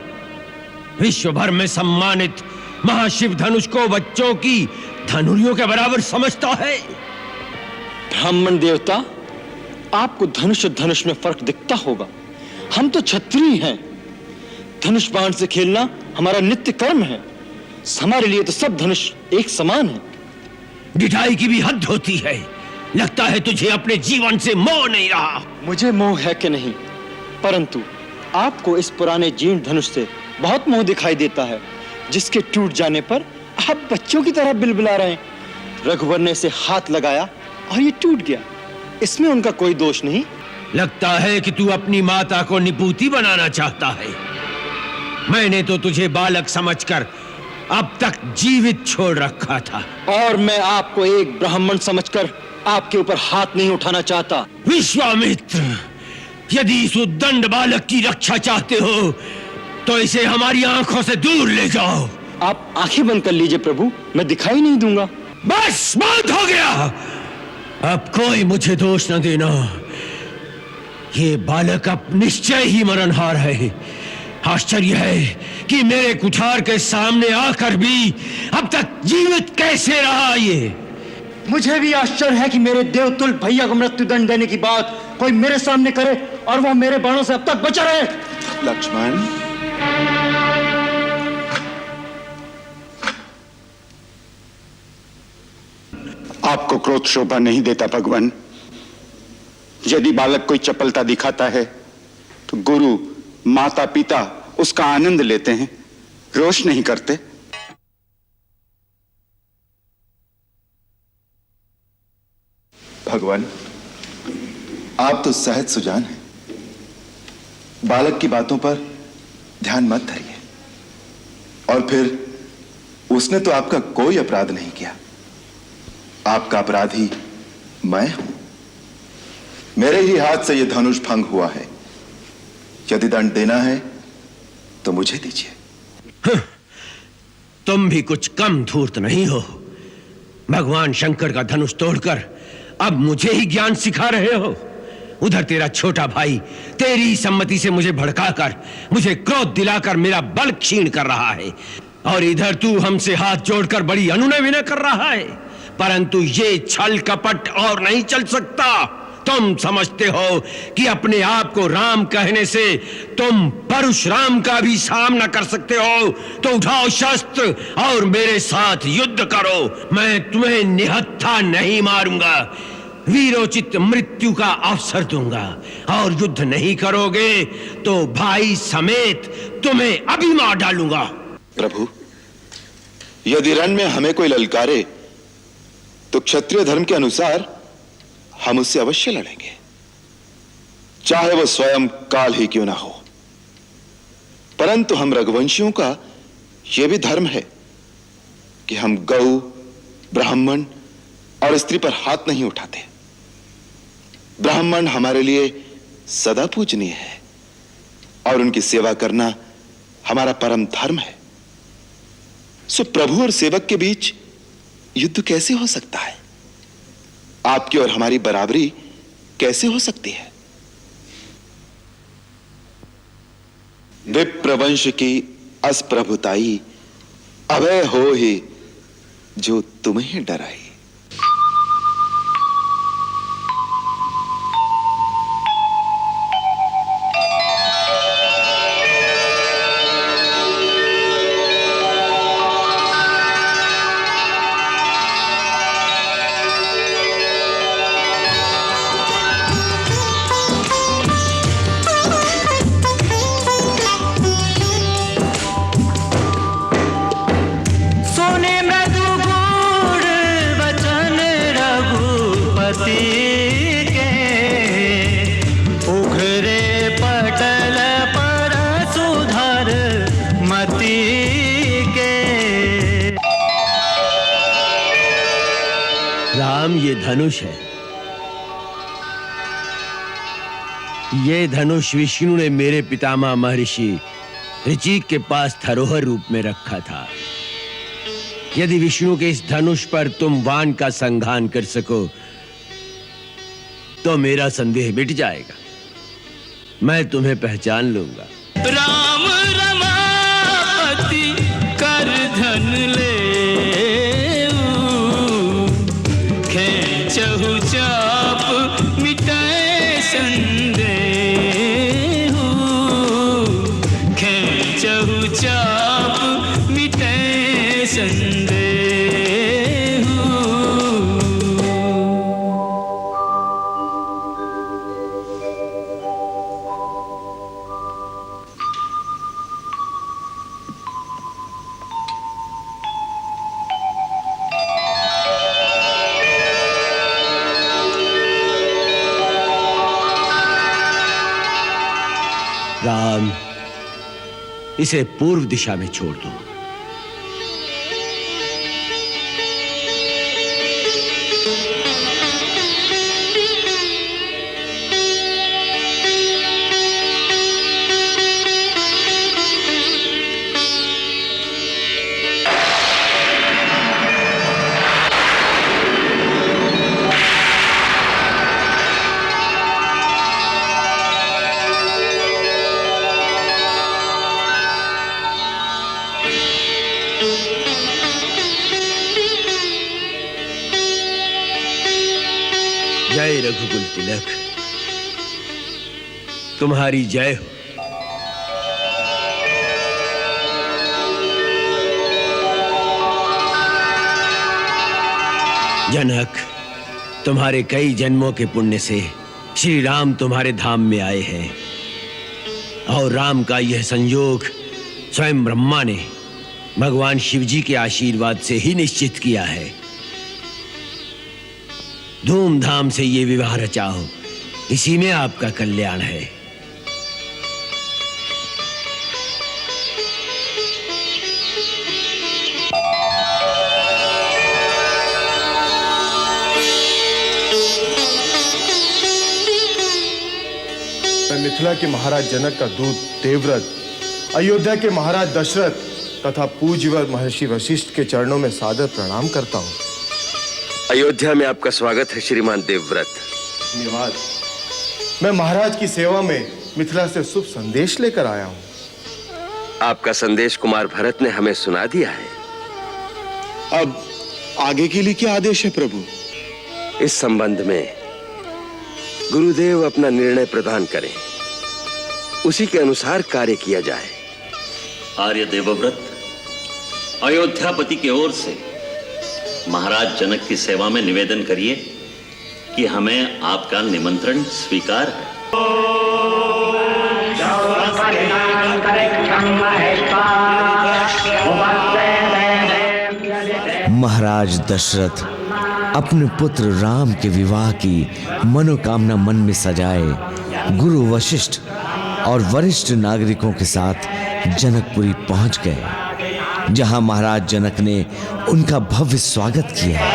विश्व भर में सम्मानित महाशिव धनुष को बच्चों की धनुरियों के बराबर समझता है। ब्राह्मण देवता, आपको धनुष और धनुष में फर्क दिखता होगा। हम तो क्षत्रिय हैं। धनुष बाण से खेलना हमारा नित्य कर्म है। हमारे लिए तो सब धनुष एक समान है। ढिठाई की भी हद होती है। लगता है तुझे अपने जीवन से मोह नहीं रहा। मुझे मोह है कि नहीं, परंतु आपको इस पुराने जीर्ण धनुष से बहुत मोह दिखाई देता है, जिसके टूट जाने पर आप बच्चों की तरह बिलबिला रहे हैं। रघुवर ने इसे हाथ लगाया और ये टूट गया, इसमें उनका कोई दोष नहीं। लगता है कि तू अपनी माता को निपूती बनाना चाहता है। मैंने तो तुझे बालक समझकर अब तक जीवित छोड़ रखा था, और मैं आपको एक ब्राह्मण समझकर आपके ऊपर हाथ नहीं उठाना चाहता। विश्वामित्र, यदि इस उद्दंड बालक की रक्षा चाहते हो तो इसे हमारी आंखों से दूर ले जाओ। आप आंखें बंद कर लीजिए प्रभु, मैं दिखाई नहीं दूंगा। बस बहुत हो गया, अब कोई मुझे दोष न देना। ये बालक अब निश्चय ही मरणहार है। आश्चर्य है कि मेरे कुठार के सामने आकर भी अब तक जीवित कैसे रहा। ये मुझे भी आश्चर्य है कि मेरे देवतुल भैया को मृत्युदंड देने की बात कोई मेरे सामने करे और वह मेरे बाणों से अब तक बचा रहे। लक्ष्मण, आपको क्रोध शोभा नहीं देता भगवान। यदि बालक कोई चपलता दिखाता है तो गुरु माता पिता उसका आनंद लेते हैं, रोष नहीं करते। भगवान, आप तो सहज सुजान हैं। बालक की बातों पर ध्यान मत धरिए। और फिर उसने तो आपका कोई अपराध नहीं किया। आपका अपराधी मैं हूं। मेरे ही हाथ से यह धनुष भंग हुआ है। यदि दंड देना है तो मुझे दीजिए। तुम भी कुछ कम धूर्त नहीं हो। भगवान शंकर का धनुष तोड़कर अब मुझे ही ज्ञान सिखा रहे हो। उधर तेरा छोटा भाई तेरी सम्मति से मुझे भड़काकर, मुझे क्रोध दिलाकर मेरा बल क्षीण कर रहा है, और इधर तू हमसे हाथ जोड़कर बड़ी अनुनय विनय कर रहा है। परंतु ये छल कपट और नहीं चल सकता। तुम समझते हो कि अपने आप को राम कहने से तुम परशुराम का भी सामना कर सकते हो, तो उठाओ शस्त्र और मेरे साथ युद्ध करो। मैं तुम्हें निहत्था नहीं मारूंगा, वीरोचित मृत्यु का अवसर दूंगा। और युद्ध नहीं करोगे तो भाई समेत तुम्हें अभी मार डालूंगा। प्रभु, यदि रण में हमें कोई ललकारे तो क्षत्रिय धर्म के अनुसार हम उससे अवश्य लड़ेंगे, चाहे वह स्वयं काल ही क्यों ना हो। परंतु हम रघुवंशियों का यह भी धर्म है कि हम गौ, ब्राह्मण और स्त्री पर हाथ नहीं उठाते। ब्राह्मण हमारे लिए सदा पूजनीय है और उनकी सेवा करना हमारा परम धर्म है। सो प्रभु और सेवक के बीच युद्ध कैसे हो सकता है? आपकी और हमारी बराबरी कैसे हो सकती है? विप्रवंश की अस्प्रभुताई अभय हो ही जो तुम्हें डराई। राम, ये धनुष है। ये धनुष विष्णु ने मेरे पितामह महर्षि ऋचिक के पास धरोहर रूप में रखा था। यदि विष्णु के इस धनुष पर तुम वान का संघान कर सको तो मेरा संदेह मिट जाएगा। मैं तुम्हें पहचान लूंगा। राम रमापति कर धन ले खेचहु चाप मिटाए संदेह खेचहु चाप मिटाए संदेह। राम, इसे पूर्व दिशा में छोड़ दो। जय रघुकुल तिलक, तुम्हारी जय हो। जनक, तुम्हारे कई जन्मों के पुण्य से श्री राम तुम्हारे धाम में आए हैं, और राम का यह संयोग स्वयं ब्रह्मा ने भगवान शिव जी के आशीर्वाद से ही निश्चित किया है। धूमधाम से ये विवाह रचाओ, इसी में आपका कल्याण है। मिथिला के महाराज जनक का दूत देवव्रत, अयोध्या के महाराज दशरथ तथा पूज्यवर महर्षि वशिष्ठ के चरणों में सादर प्रणाम करता हूँ। अयोध्या में आपका स्वागत है श्रीमान देवव्रत। धन्यवाद। मैं महाराज की सेवा में मिथिला से शुभ संदेश लेकर आया हूँ। आपका संदेश कुमार भरत ने हमें सुना दिया है। अब आगे के लिए क्या आदेश है प्रभु? इस संबंध में गुरुदेव अपना निर्णय प्रदान करें, उसी के अनुसार कार्य किया जाए। आर्य देवव्रत, अयोध्यापति की ओर से महाराज जनक की सेवा में निवेदन करिए कि हमें आपका निमंत्रण स्वीकार है। महाराज दशरथ अपने पुत्र राम के विवाह की मनोकामना मन में सजाए गुरु वशिष्ठ और वरिष्ठ नागरिकों के साथ जनकपुरी पहुंच गए, जहां महाराज जनक ने उनका भव्य स्वागत किया।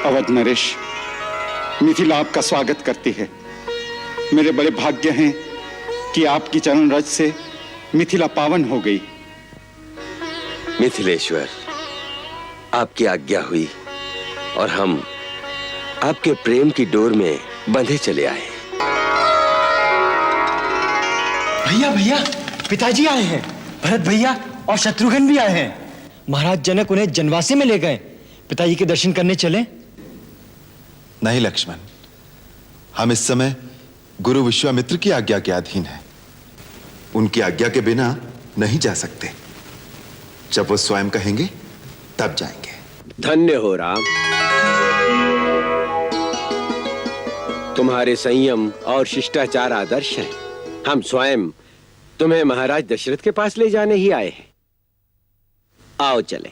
अवध नरेश, मिथिला आपका स्वागत करती है। मेरे बड़े भाग्य हैं कि आपकी चरण रज से मिथिला पावन हो गई। मिथिलेश्वर, आपकी आज्ञा हुई और हम आपके प्रेम की डोर में बंधे चले आए। भैया भैया, पिताजी आए हैं। भरत भैया और शत्रुघ्न भी आए हैं। महाराज जनक उन्हें जनवासी में ले गए। पिताजी के दर्शन करने चले? नहीं लक्ष्मण, हम इस समय गुरु विश्वामित्र की आज्ञा के अधीन हैं। उनकी आज्ञा के बिना नहीं जा सकते। जब वो स्वयं कहेंगे तब जाएंगे। धन्य हो राम, तुम्हारे संयम और शिष्टाचार आदर्श हैं। हम स्वयं तुम्हें महाराज दशरथ के पास ले जाने ही आए हैं। आओ चले।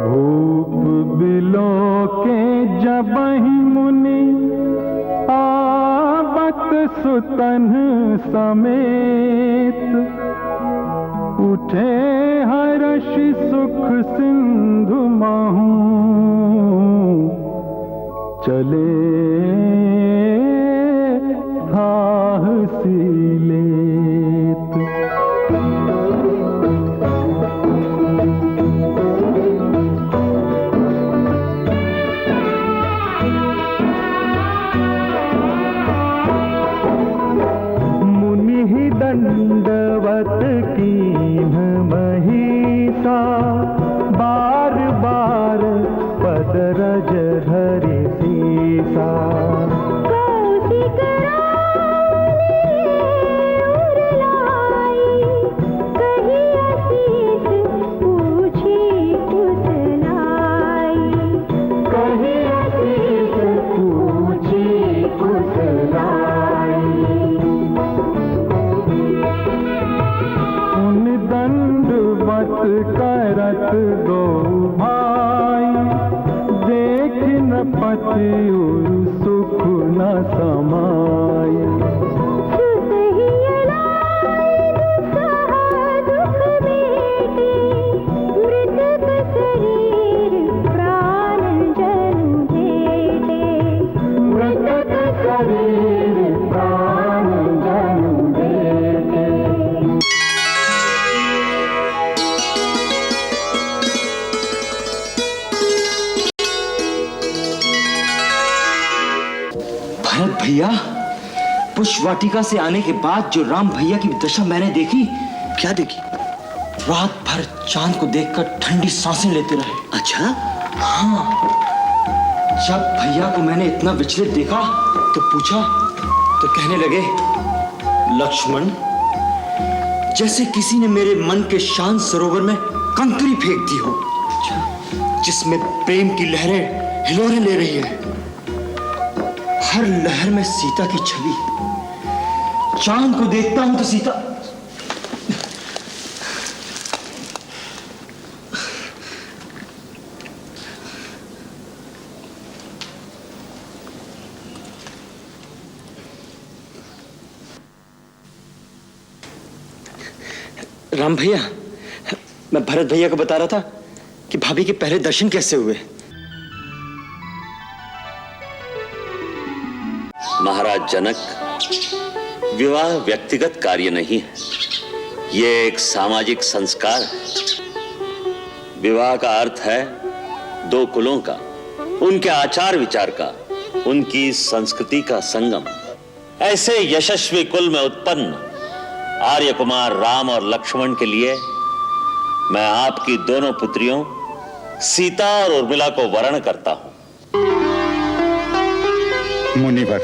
भूप बिलो के जबहि मुनि आवत सुतन समेत, उठे हर्षि सुख सिंधु महु, चले साहसी लेत। दंडवत कीन्ह महिषा, बार बार पद रज धरि सीसा। करत दो भाई, देख न पति सुख न समाई। भैया, पुष्प वाटिका से आने के बाद जो राम भैया की दशा मैंने देखी। क्या देखी? रात भर चांद को देखकर ठंडी सांसें लेते रहे। अच्छा? हाँ। जब भैया को मैंने इतना विचलित देखा तो पूछा तो कहने लगे, लक्ष्मण, जैसे किसी ने मेरे मन के शांत सरोवर में कंकरी फेंक दी हो, जिसमें प्रेम की लहरें हिलोरे ले रही है। हर लहर में सीता की छवि। चांद को देखता हूं तो सीता। राम भैया, मैं भरत भैया को बता रहा था कि भाभी के पहले दर्शन कैसे हुए। महाराज जनक, विवाह व्यक्तिगत कार्य नहीं है, ये एक सामाजिक संस्कार है। विवाह का अर्थ है दो कुलों का, उनके आचार विचार का, उनकी संस्कृति का संगम। ऐसे यशस्वी कुल में उत्पन्न आर्य कुमार राम और लक्ष्मण के लिए मैं आपकी दोनों पुत्रियों सीता और उर्मिला को वरण करता हूं। मुनिवर,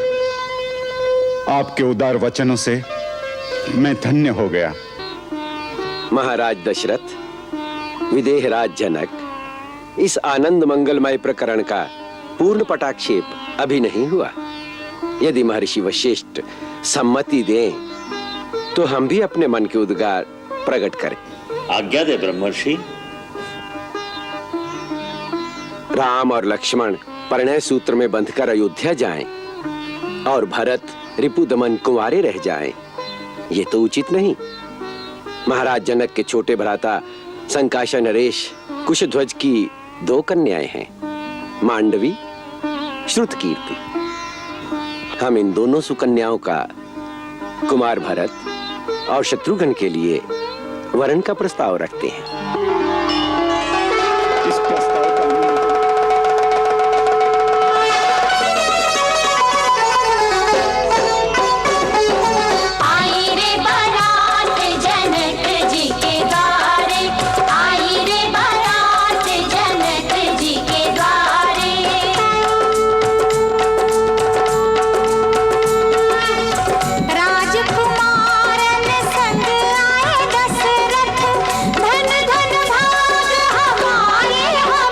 आपके उदार वचनों से मैं धन्य हो गया। महाराज दशरथ, विदेहराज जनक, इस आनंद मंगलमय प्रकरण का पूर्ण पटाक्षेप अभी नहीं हुआ। यदि महर्षि वशिष्ठ सम्मति दें तो हम भी अपने मन के उद्गार प्रकट करें। आज्ञा दे ब्रह्मर्षि। राम और लक्ष्मण परिणय सूत्र में बंधकर अयोध्या जाएं और भरत रिपुदमन कुंवारे रह जाएं, ये तो उचित नहीं। महाराज जनक के छोटे भ्राता संकाशा नरेश कुशध्वज की दो कन्याएं हैं, मांडवी, श्रुतकीर्ति। हम इन दोनों सुकन्याओं का कुमार भरत और शत्रुघ्न के लिए वरण का प्रस्ताव रखते हैं। इस प्रस्ताव का आई रे बारात जनक जी के द्वारे, आई रे बारात जनक जी के द्वारे। राजकुमारन संग आए दशरथ, धन धन भाग हमारे हमारे।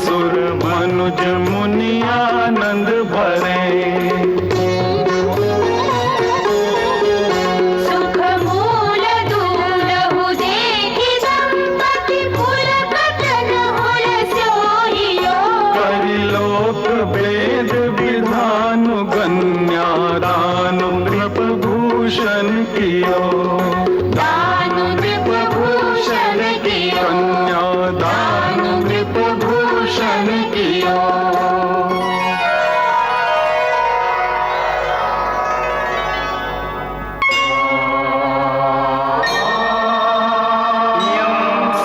सुर मनुज मुनियानंद भरे सुख मूल दूलहु देखि संपत्ति फूल कटन हुल सोहियो परिलोक वेद विधान गण्यादानु नृप भूषण कियो दानु नृप भूषण कियो कन्यादान नृप भूषण कियो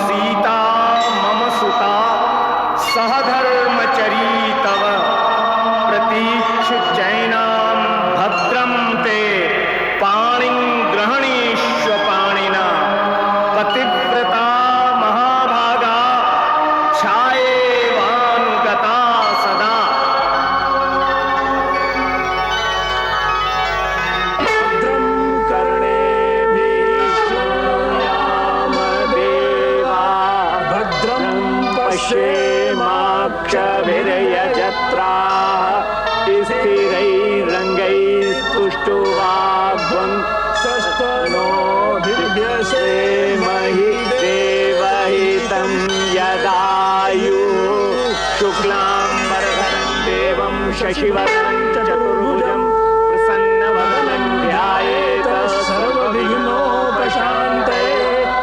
सीता मम सुता सहधर्मचरी तव प्रतीक्ष जैनां भद्रं ते पाणिं ग्रहणीष्व पाणिना पतिव्रता महाभागा छायेवानुगता सदा भद्रं कर्णेभिः शृणुयामदेवा भद्रं पश्येमाक्षभिर्यजत्राः स्थिरैरङ्गैस्तुष्टुवाग्वं स्वस्तनो दिव्यसेमहि देवहितं यदायुः शुक्लाम्बरधरं देवं शशिवर्णं चतुर्भुजं प्रसन्नवदनं ध्यायेत सर्वविघ्नोपशान्तये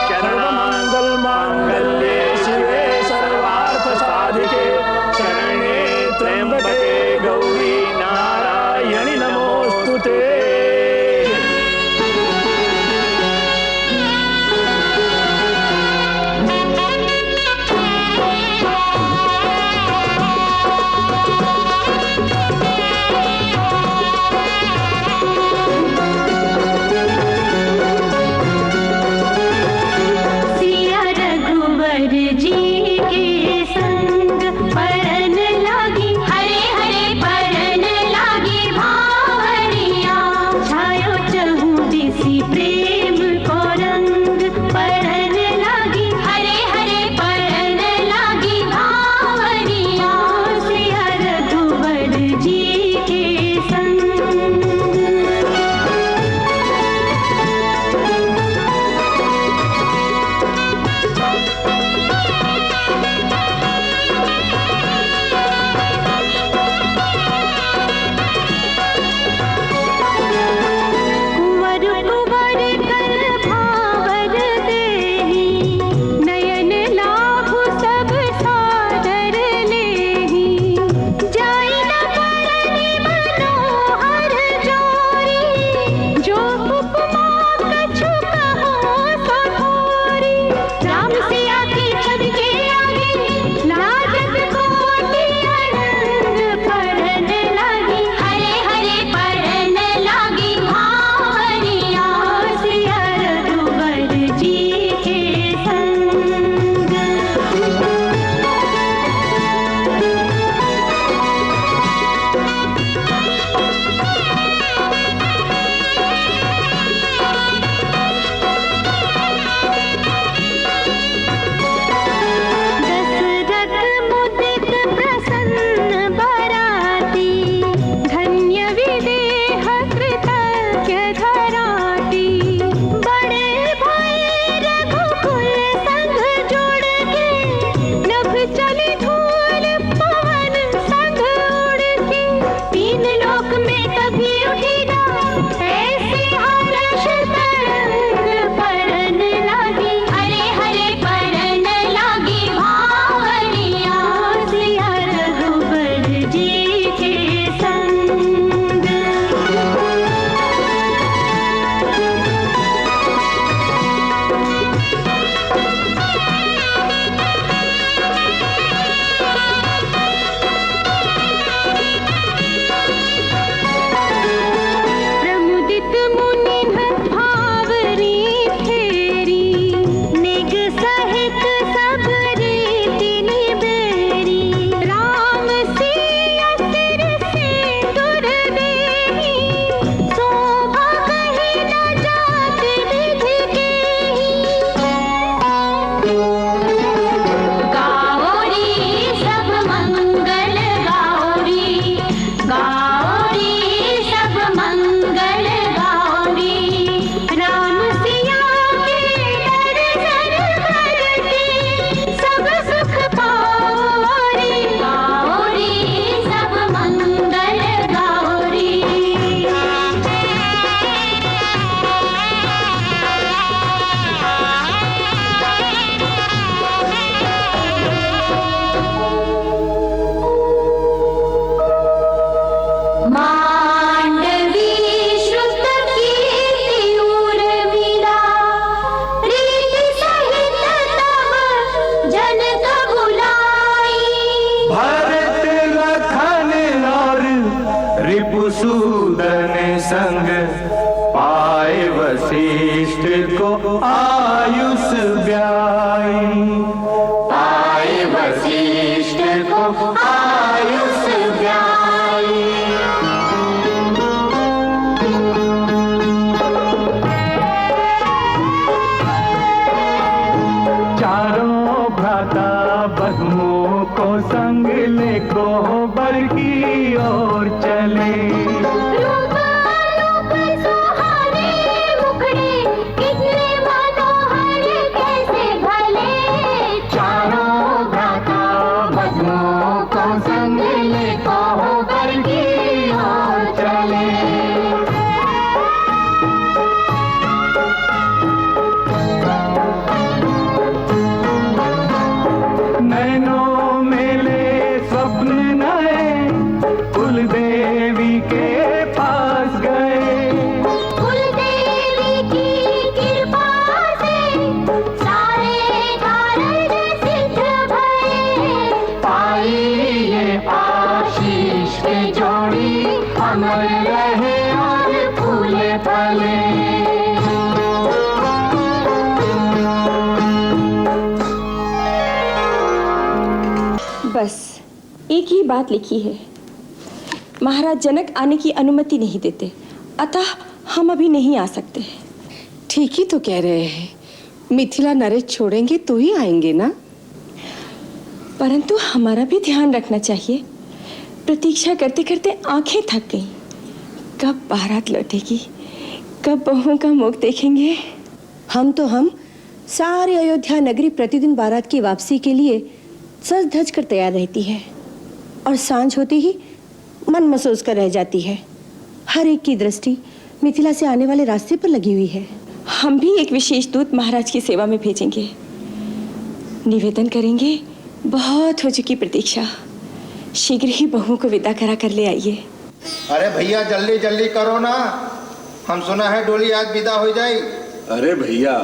सर्वमङ्गलमाङ्गल्ये शिवे सर्वार्थसाधिके शरण्ये त्र्यम्बके गौरी नारायणि नमोऽस्तुते आयुष ब्याई। चारों भ्राता बधुओं को संग ले कोहबर की ओर चले। बस एक ही बात लिखी है, महाराज जनक आने की अनुमति नहीं देते, अतः हम अभी नहीं आ सकते। ठीक ही तो कह रहे हैं, मिथिला नरेश छोड़ेंगे तो ही आएंगे ना। परंतु हमारा भी ध्यान रखना चाहिए, प्रतीक्षा करते करते आंखें थक गईं। कब बारात लौटेगी, कब बहुओं का मुख देखेंगे। हम सारी अयोध्या नगरी प्रतिदिन बारात की वापसी के लिए सज धज कर तैयार रहती है और सांझ होते ही मन महसूस कर रह जाती है। हर एक की दृष्टि मिथिला से आने वाले रास्ते पर लगी हुई है। हम भी एक विशेष दूत महाराज की सेवा में भेजेंगे, निवेदन करेंगे, बहुत हो चुकी प्रतीक्षा, शीघ्र ही बहुओं को विदा करा कर ले आइए। अरे भैया जल्दी जल्दी करो ना, हम सुना है डोली आज विदा हो जाए। अरे भैया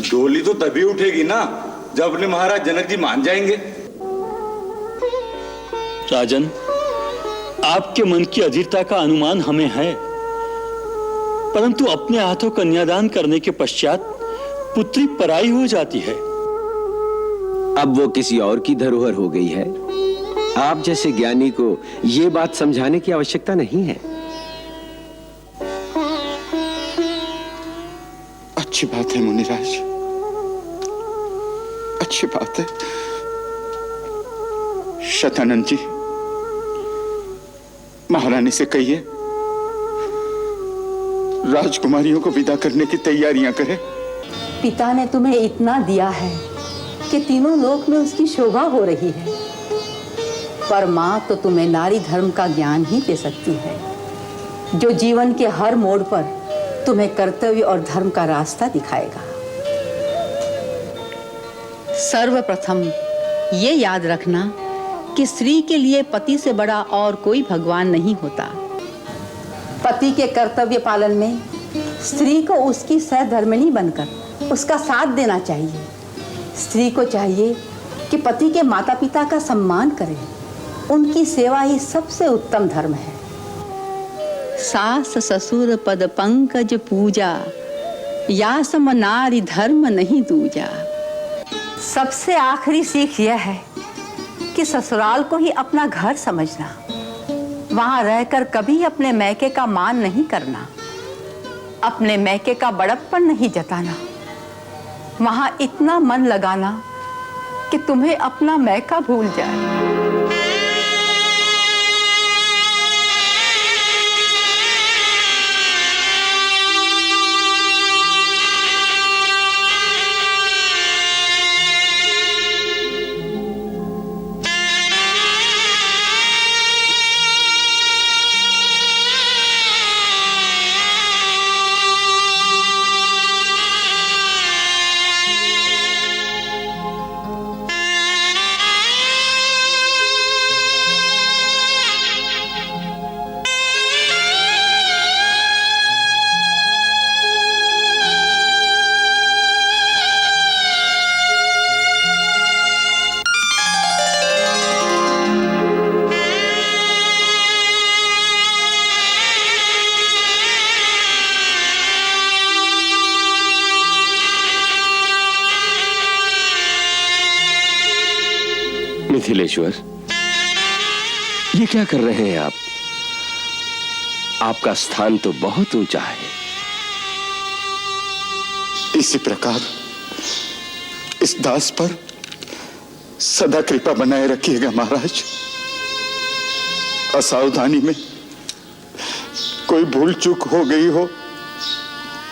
डोली तो तभी उठेगी ना जब अपने महाराज जनक जी मान जाएंगे। राजन, आपके मन की अधीरता का अनुमान हमें है, परंतु अपने हाथों कन्यादान करने के पश्चात पुत्री पराई हो जाती है। अब वो किसी और की धरोहर हो गई है। आप जैसे ज्ञानी को ये बात समझाने की आवश्यकता नहीं है। अच्छी बात है मुनिराज, अच्छी बात है। शतानंद जी, महारानी से कहिए राजकुमारियों को विदा करने की तैयारियां करें। पिता ने तुम्हें इतना दिया है कि तीनों लोक में उसकी शोभा हो रही है, पर माँ तो तुम्हें नारी धर्म का ज्ञान ही दे सकती है, जो जीवन के हर मोड़ पर तुम्हें कर्तव्य और धर्म का रास्ता दिखाएगा। सर्वप्रथम ये याद रखना कि स्त्री के लिए पति से बड़ा और कोई भगवान नहीं होता। पति के कर्तव्य पालन में स्त्री को उसकी सहधर्मिणी बनकर उसका साथ देना चाहिए। स्त्री को चाहिए कि पति के माता पिता का सम्मान करे, उनकी सेवा ही सबसे उत्तम धर्म है। सास ससुर पद पंकज पूजा, या सम नारी धर्म नहीं दूजा। सबसे आखिरी सीख यह है कि ससुराल को ही अपना घर समझना, वहां रहकर कभी अपने मैके का मान नहीं करना, अपने मैके का बड़प्पन नहीं जताना, वहां इतना मन लगाना कि तुम्हें अपना मैका भूल जाए। मिथिलेश्वर, ये क्या कर रहे हैं आप? आपका स्थान तो बहुत ऊंचा है। इसी प्रकार इस दास पर सदा कृपा बनाए रखिएगा महाराज। असावधानी में कोई भूल चूक हो गई हो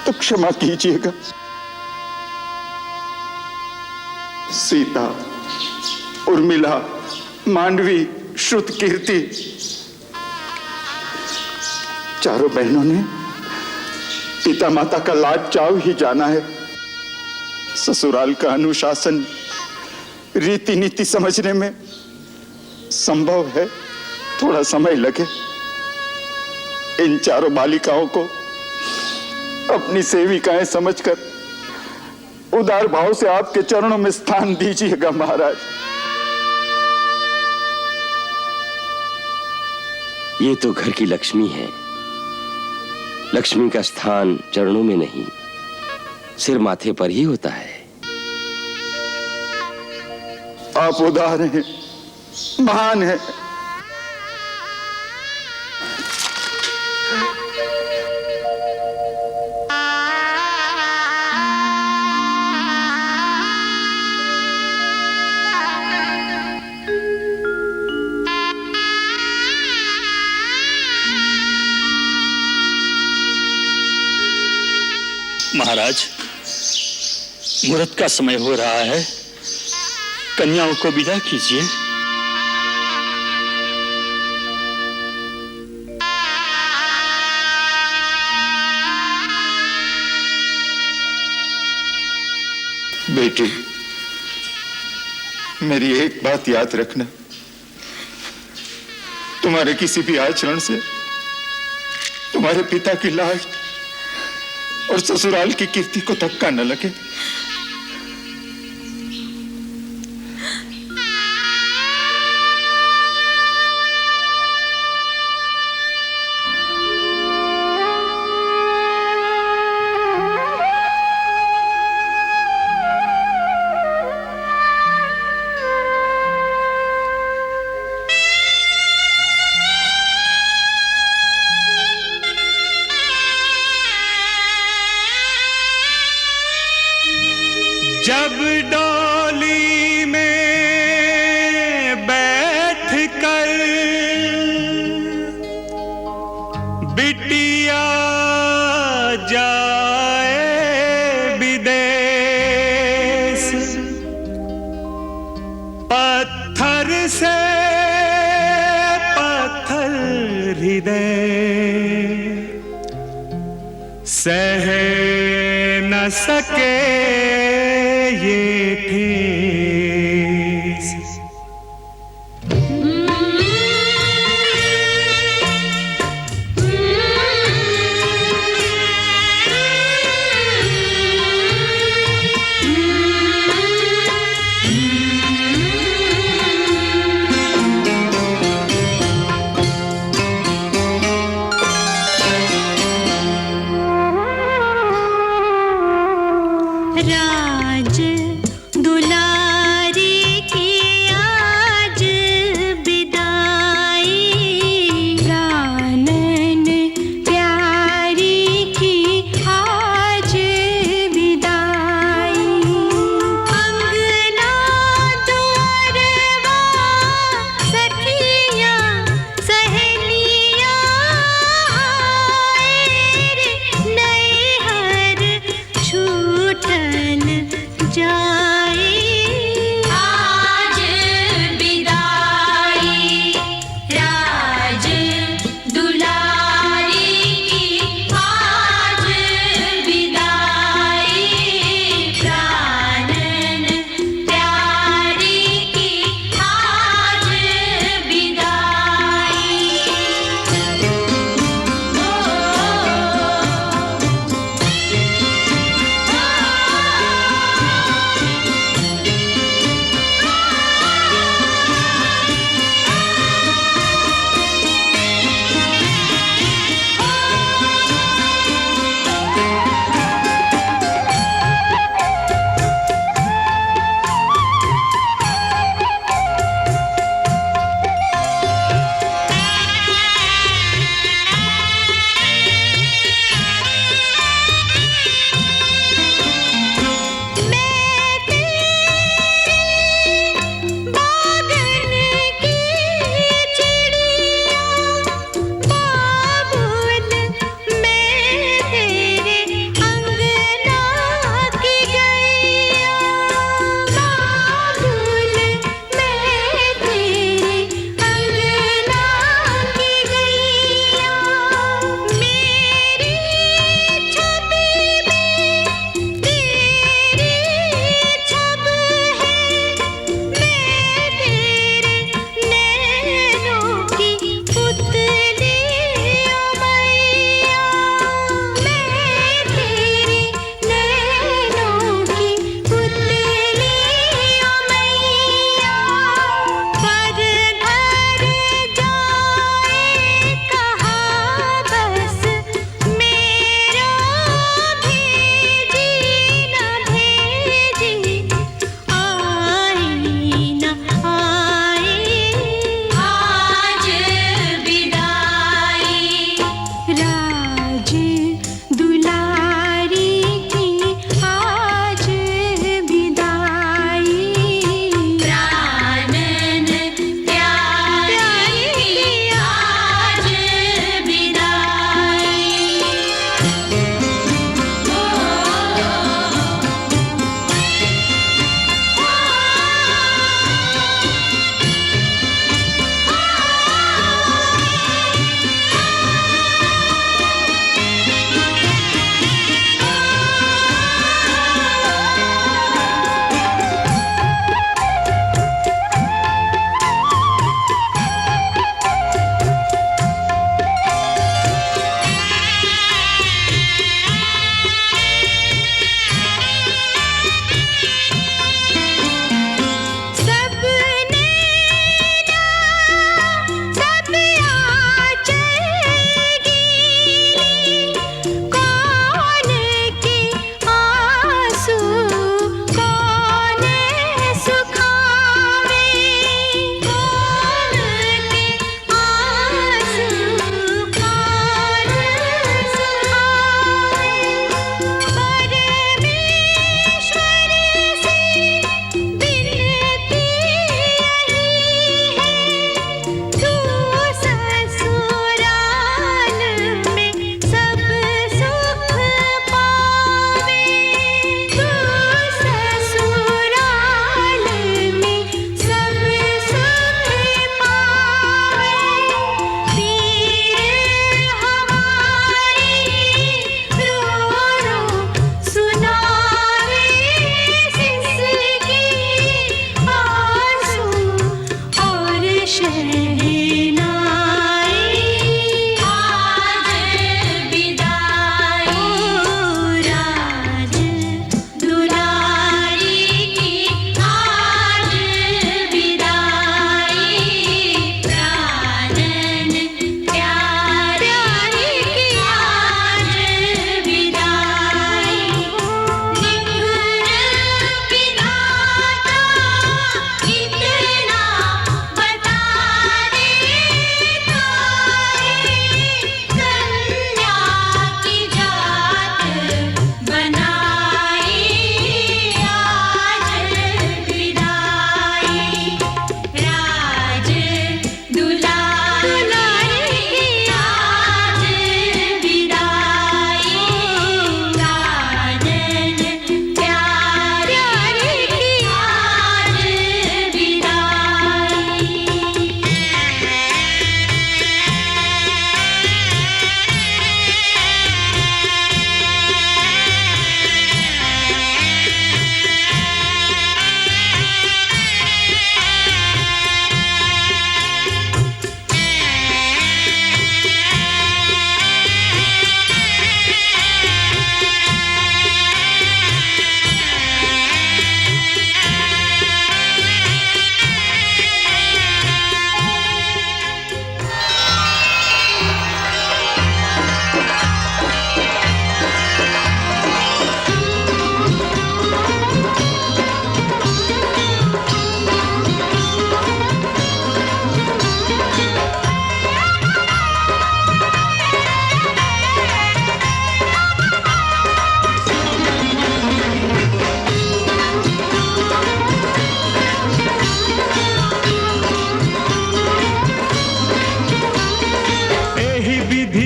तो क्षमा कीजिएगा। सीता, उर्मिला, मांडवी, श्रुतकीर्ति, चारों बहनों ने पिता माता का लाड चाव ही जाना है। ससुराल का अनुशासन, रीति नीति समझने में संभव है थोड़ा समय लगे। इन चारों बालिकाओं को अपनी सेविकाएं समझकर उदार भाव से आपके चरणों में स्थान दीजिएगा महाराज। ये तो घर की लक्ष्मी है। लक्ष्मी का स्थान चरणों में नहीं, सिर माथे पर ही होता है। आप उदार हैं, महान हैं। महाराज, मुहूर्त का समय हो रहा है, कन्याओं को विदा कीजिए। बेटी, मेरी एक बात याद रखना, तुम्हारे किसी भी आचरण से तुम्हारे पिता की लाज और ससुराल की कीर्ति को धक्का न लगे। जब डोली में बैठ कर बिटिया जाए विदेश, पत्थर से पत्थर हृदय सह न सके ये ठेस। राम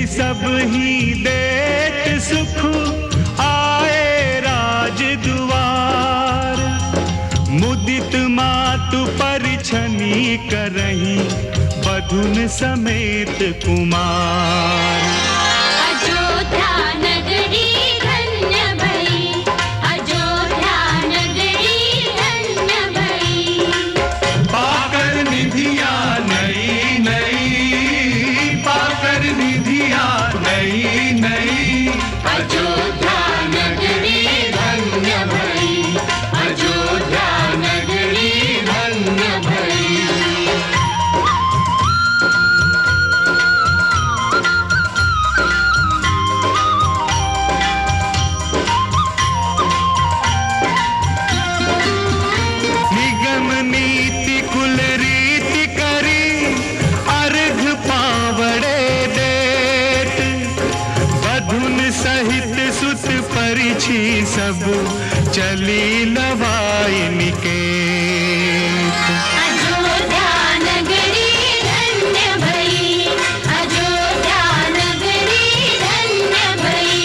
सब ही देत सुख आए राज दुआर। मुदित मातु परिछनी करही बधुन समेत कुमार। अयोध्या नगरी धन्य भई, अयोध्या नगरी धन्य भई। पाकर निधिया नई नई, पाकर निधिया नई नई। अयोध्या नगरी धन्य भई, अयोध्या नगरी धन्य भई। निगम नीति कुल रीति करी अर्घ पावड़े देत। बधुन सहित सुत परिछी सब चली लवाई निकेत। अयोध्या नगरी धन्य भई, अयोध्या नगरी धन्य भई।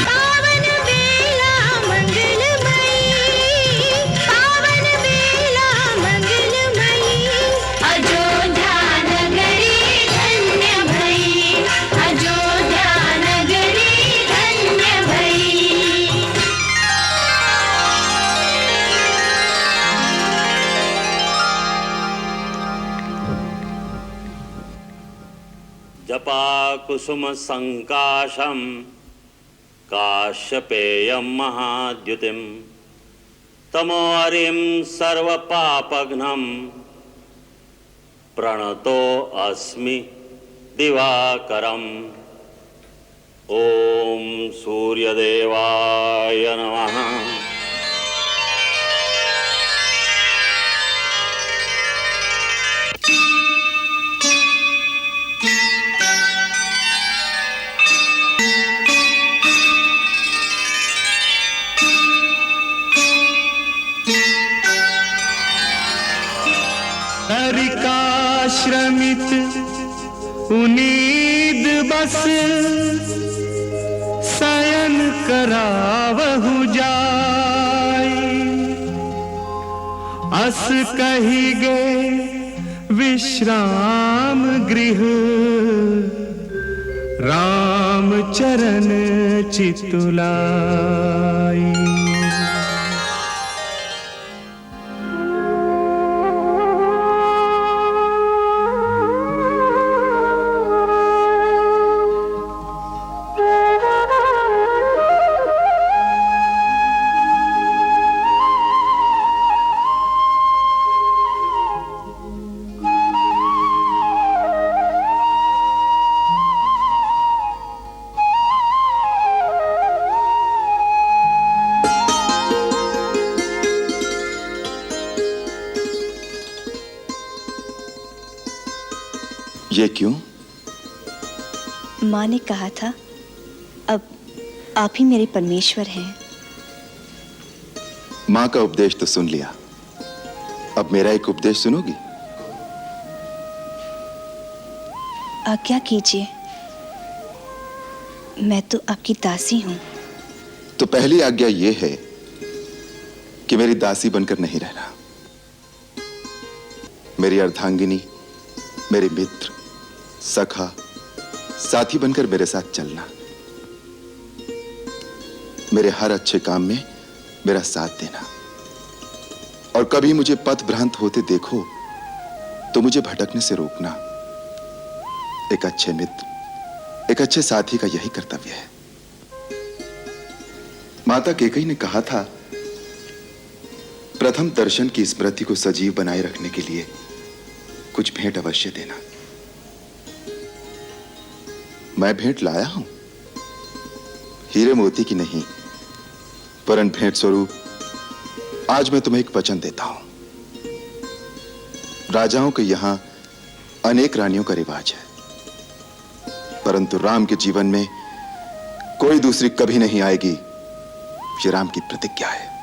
पावन बेला मंगलमयी, पावन बेला मंगलमयी। अयोध्या नगरी धन्य भई, अयोध्या नगरी धन्य भई। जपा कुसुम संकाशम काश्यपेयं महाद्युतिम तमोहरिं सर्वपापघ्नं प्रणतो अस्मि दिवाकरम्। ओम सूर्यदेवाय नमः। तरिकाश्रमित उनीद बस शयन करावहु जाई। अस कही गे विश्राम गृह राम चरण चितुलाई। ये क्यों? माँ ने कहा था अब आप ही मेरे परमेश्वर हैं। मां का उपदेश तो सुन लिया, अब मेरा एक उपदेश सुनोगी? आज्ञा कीजिए, मैं तो आपकी दासी हूं। तो पहली आज्ञा यह है कि मेरी दासी बनकर नहीं रहना। मेरी अर्धांगिनी, मेरे मित्र, सखा, साथी बनकर मेरे साथ चलना। मेरे हर अच्छे काम में मेरा साथ देना। और कभी मुझे पथ भ्रांत होते देखो तो मुझे भटकने से रोकना। एक अच्छे मित्र, एक अच्छे साथी का यही कर्तव्य है। माता कैकेयी ने कहा था, प्रथम दर्शन की स्मृति को सजीव बनाए रखने के लिए कुछ भेंट अवश्य देना। मैं भेंट लाया हूं, हीरे मोती की नहीं, वरन भेंट स्वरूप आज मैं तुम्हें एक वचन देता हूं। राजाओं के यहां अनेक रानियों का रिवाज है, परंतु राम के जीवन में कोई दूसरी कभी नहीं आएगी, ये राम की प्रतिज्ञा है।